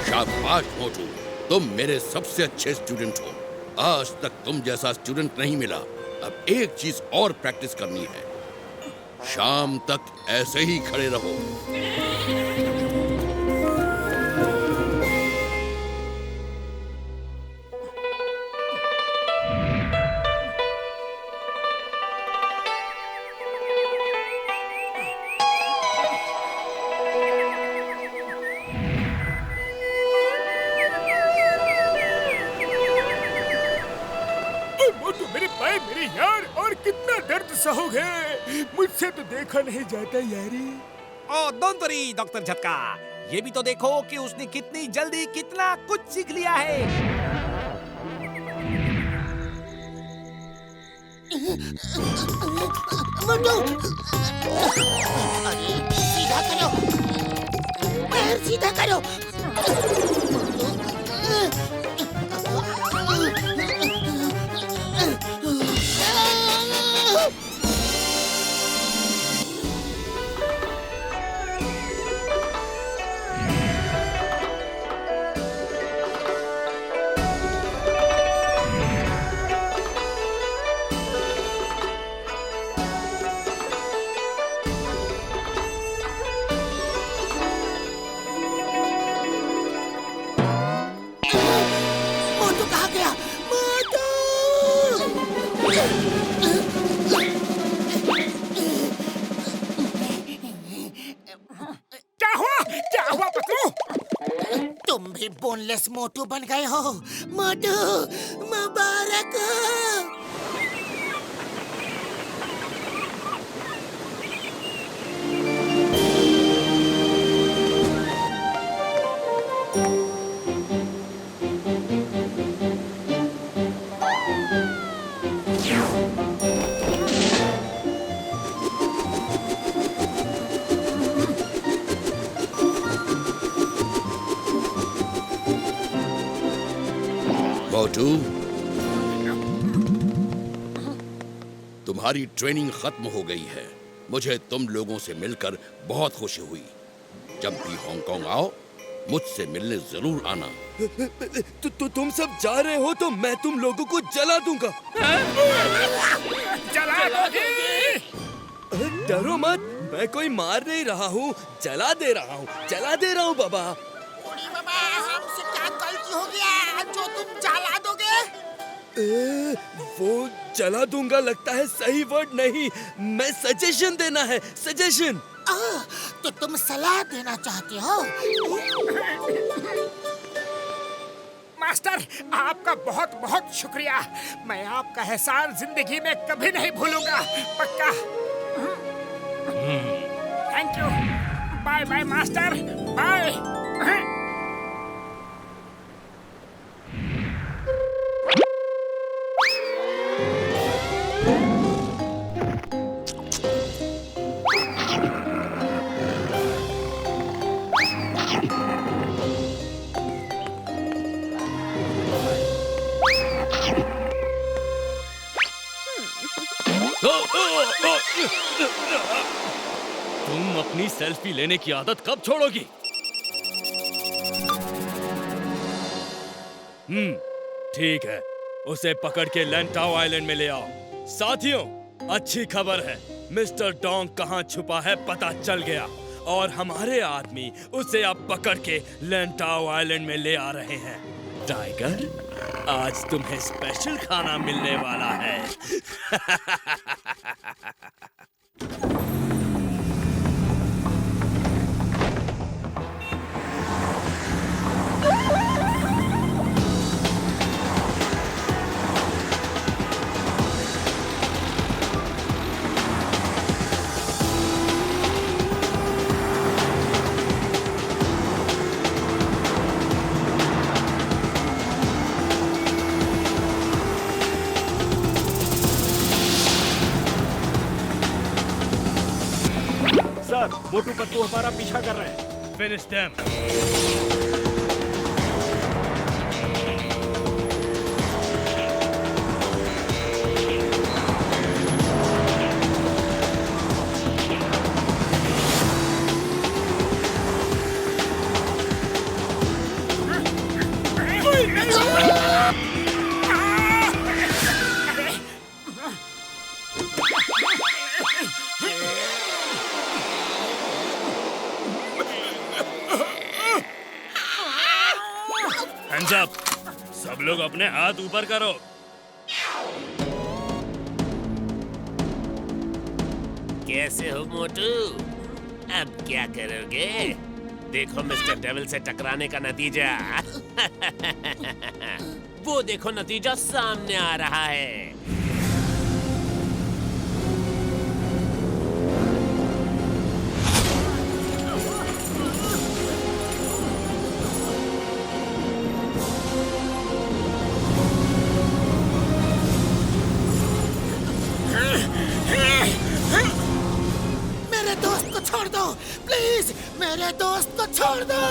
शाबाश मोटू, तुम मेरे सबसे अच्छे स्टूडेंट हो। आज तक तुम जैसा स्टूडेंट नहीं मिला। अब एक चीज और प्रैक्टिस करनी है। शाम तक ऐसे ही खड़े रहो। कैसा हो गया? मुझसे तो देखा नहीं जाता यारी। ओ डोंट वरी डॉक्टर झटका, ये भी तो देखो कि उसने कितनी जल्दी कितना कुछ सीख लिया है। मोटू, अरे सीधा करो, पैर सीधा करो। मोटू कहाँ गया? मोटू! क्या हुआ? क्या हुआ पतलू? तुम भी बोनलेस मोटू बन गए हो। मोटू मुबारक हो। मोटू, तुम्हारी ट्रेनिंग खत्म हो गई है। मुझे तुम लोगों से मिलकर बहुत खुशी हुई। जब भी हांगकांग आओ, मुझसे मिलने जरूर आना। तुम सब जा रहे हो तो मैं तुम लोगों को जला दूंगा। जला दोगे? डरो मत, मैं कोई मार नहीं रहा हूँ, जला दे रहा हूँ बाबा। ओड़ी बाबा, हमसे क्या गलती हो गया जो तुम जला दोगे? वो जला दूंगा लगता है सही वर्ड नहीं, मैं सजेशन देना है, सजेशन। तो तुम सलाह देना चाहते हो? मास्टर, आपका बहुत बहुत शुक्रिया। मैं आपका एहसान जिंदगी में कभी नहीं भूलूंगा, पक्का। Thank you. Bye bye master, bye. तुम अपनी सेल्फी लेने की आदत कब छोड़ोगी? ठीक है, उसे पकड़ के लैंटाओ आइलैंड में ले आओ। साथियों, अच्छी खबर है, मिस्टर डोंग कहाँ छुपा है पता चल गया और हमारे आदमी उसे अब पकड़ के लैंटाओ आइलैंड में ले आ रहे हैं। टाइगर, आज तुम्हें स्पेशल खाना मिलने वाला है। सर, मोटू पतलू हमारा पीछा कर रहे हैं। Finish them. Hands up! सब लोग अपने हाथ ऊपर करो। कैसे हो मोटू? अब क्या करोगे? देखो मिस्टर डेविल से टकराने का नतीजा। वो देखो नतीजा सामने आ रहा है। छोड़ दो प्लीज, मेरे दोस्त को छोड़ दो।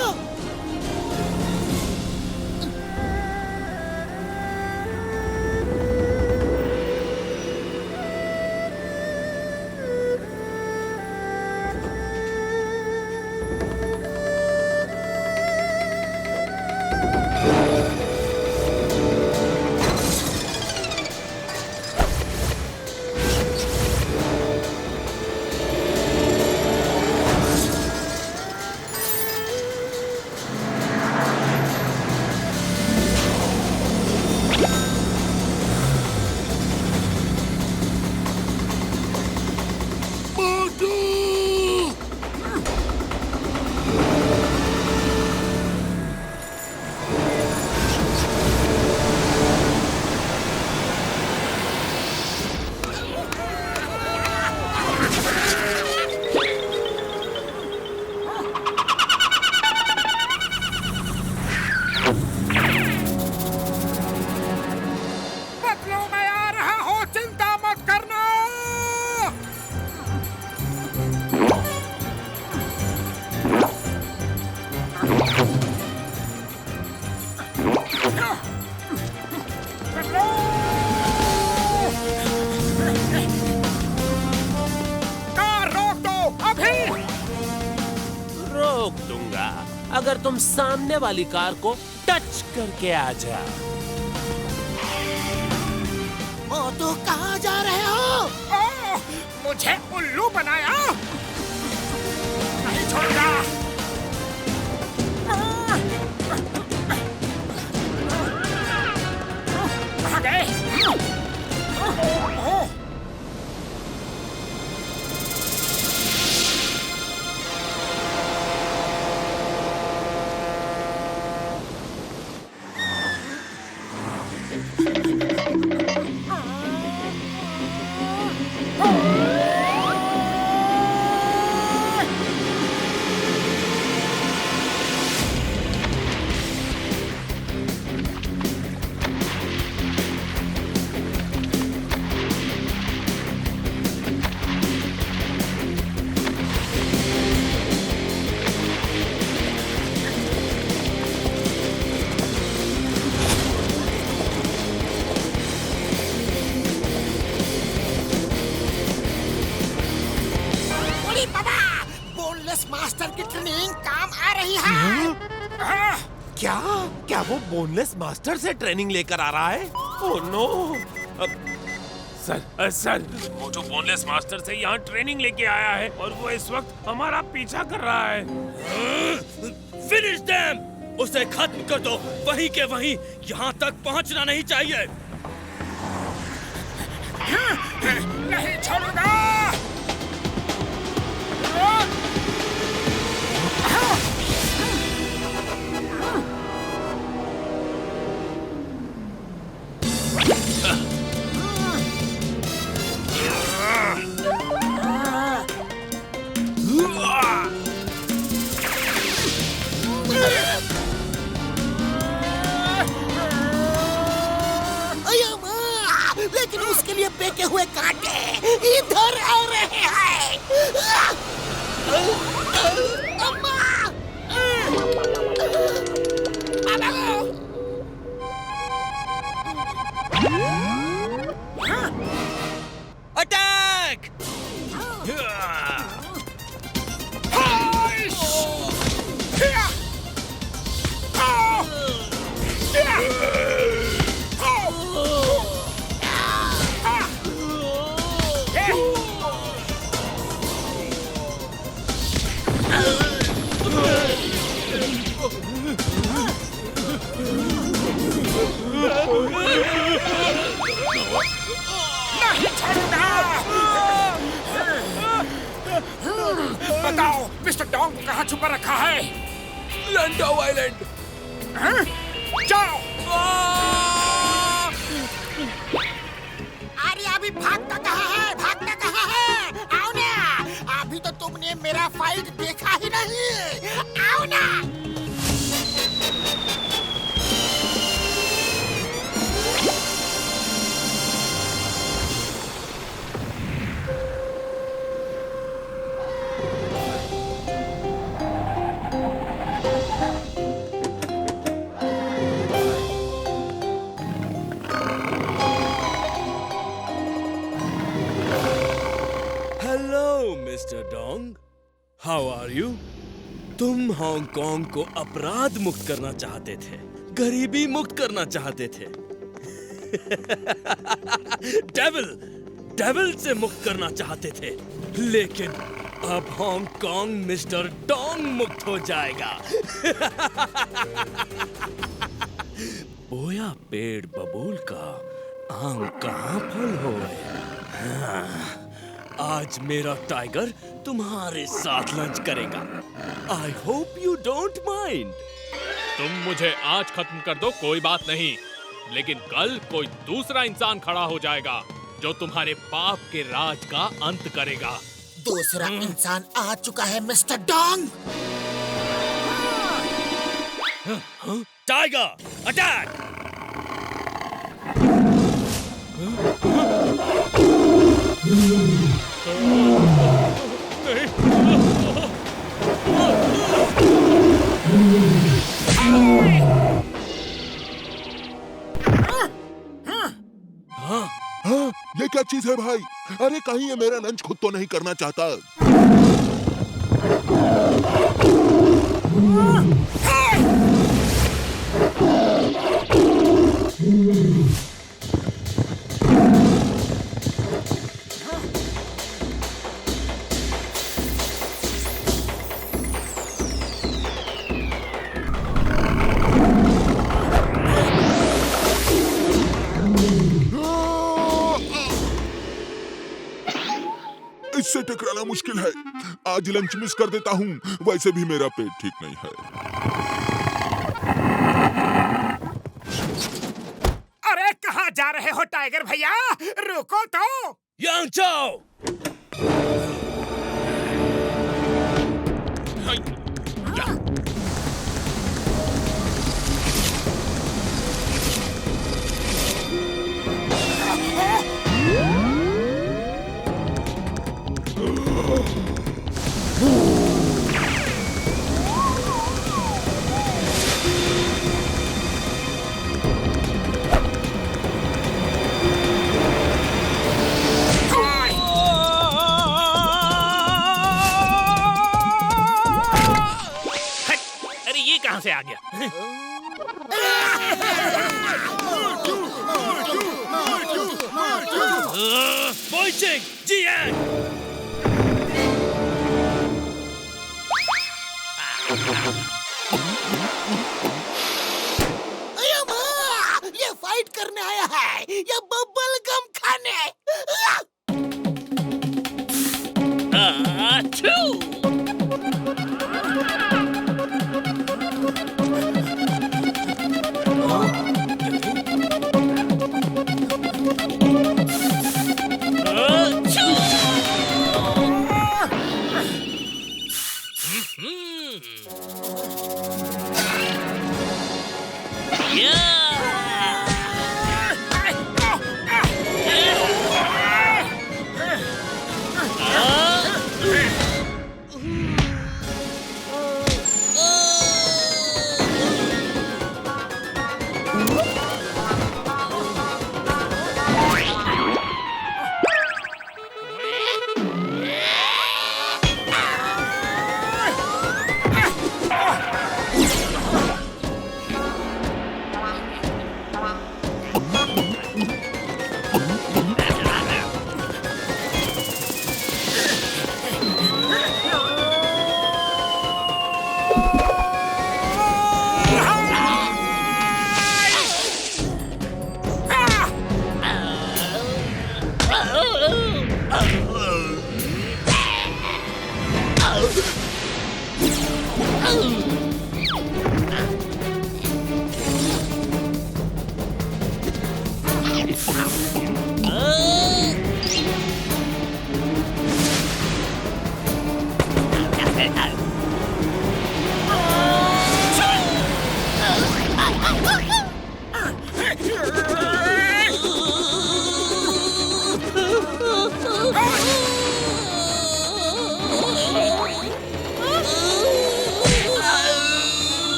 अगर तुम सामने वाली कार को टच करके आ जाओ। मोटू कहाँ जा रहे हो? मुझे उल्लू बनाया, नहीं छोड़ूंगा। कहाँ गए? मास्टर की ट्रेनिंग काम आ रही है। क्या वो बोनलेस मास्टर से ट्रेनिंग लेकर आ रहा है? Oh no! Sir, Motu boneless master से यहाँ ट्रेनिंग लेके आया है और वो इस वक्त हमारा पीछा कर रहा है। Finish them! उसे खत्म कर दो, वहीं के वहीं, यहाँ तक पहुँचना नहीं चाहिए। नहीं छोड़ूंगा। लेकिन उसके लिए फेंके हुए कांटे इधर आ रहे हैं। अटैक! बताओ मिस्टर डोंग कहाँ छुपा रखा है? Lando Island. जाओ। अरे अभी भागता कहाँ है? भागता कहाँ है? आओ ना, अभी तो तुमने मेरा फाइट देखा ही नहीं। आओ ना। How are you? तुम हांगकांग को अपराध मुक्त करना चाहते थे, गरीबी मुक्त करना चाहते थे। डेविल से मुक्त करना चाहते थे, लेकिन अब हांगकांग मिस्टर डोंग मुक्त हो जाएगा। बोया पेड़ बबूल का आम कहाँ फल होए। हाँ, आज मेरा टाइगर तुम्हारे साथ लंच करेगा। I hope you don't mind. तुम मुझे आज खत्म कर दो, कोई बात नहीं, लेकिन कल कोई दूसरा इंसान खड़ा हो जाएगा जो तुम्हारे पाप के राज का अंत करेगा। दूसरा इंसान आ चुका है मिस्टर डोंग। Tiger attack! हाँ, ये क्या चीज है भाई? अरे कहीं ये मेरा लंच खुद तो नहीं करना चाहता? इससे टकराना मुश्किल है। आज लंच मिस कर देता हूँ, वैसे भी मेरा पेट ठीक नहीं है। अरे कहाँ जा रहे हो टाइगर भैया? रुको तो। यांग चाओ! अरे ये कहाँ से आ गया? बोइचिंग जियांग! ये फाइट करने आया है या बबल गम खाने?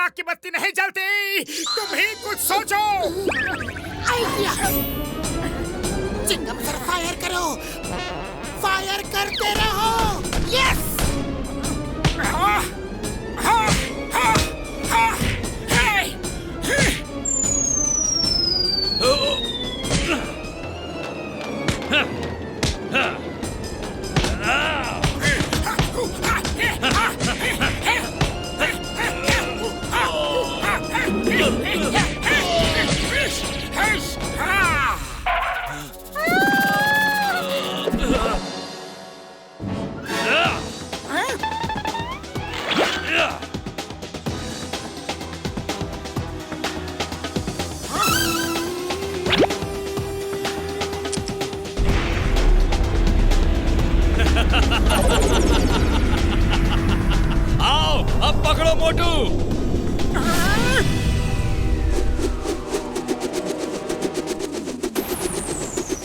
दिमाग की बत्ती नहीं जलती। तुम ही कुछ सोचो। आइडिया। चिंगम सर फायर करो, फायर करते रहो। यस। आओ, अब पकड़ो मोटू।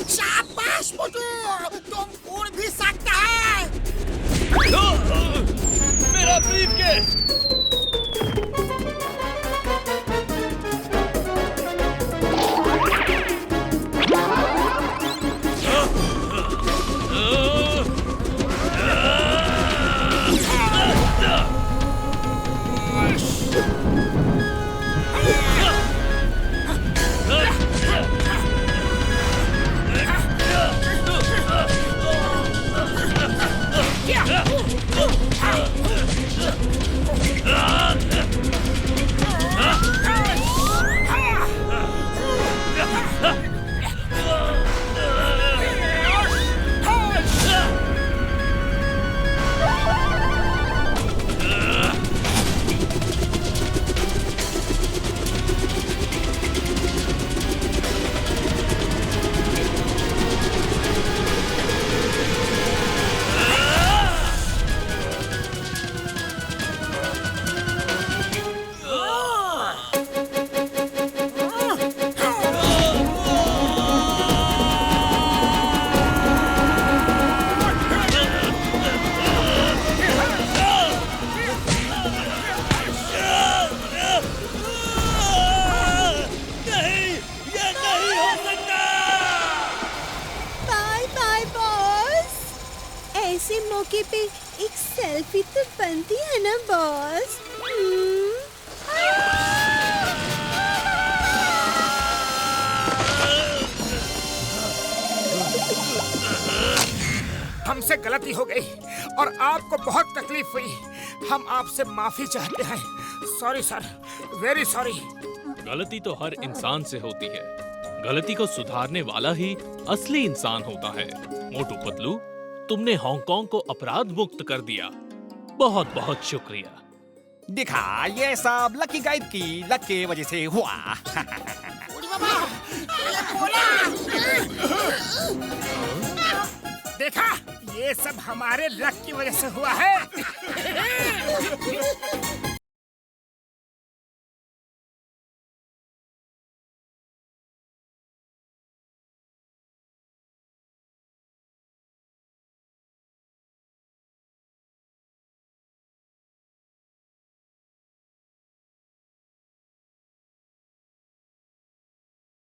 शाबाश मोटू, तुम उड़ भी सकता है। मेरा ब्रीफकेस। ऐसे मौके पे एक सेल्फी तो बनती है ना बॉस। हमसे गलती हो गई और आपको बहुत तकलीफ हुई। हम आपसे माफी चाहते हैं। Sorry sir, very sorry. गलती तो हर इंसान से होती है। गलती को सुधारने वाला ही असली इंसान होता है। मोटू पतलू, तुमने हांगकांग को अपराध मुक्त कर दिया। बहुत बहुत शुक्रिया। दिखा, ये सब लकी गाइड की लक की वजह से हुआ। देखा, ये सब हमारे लक की वजह से हुआ है।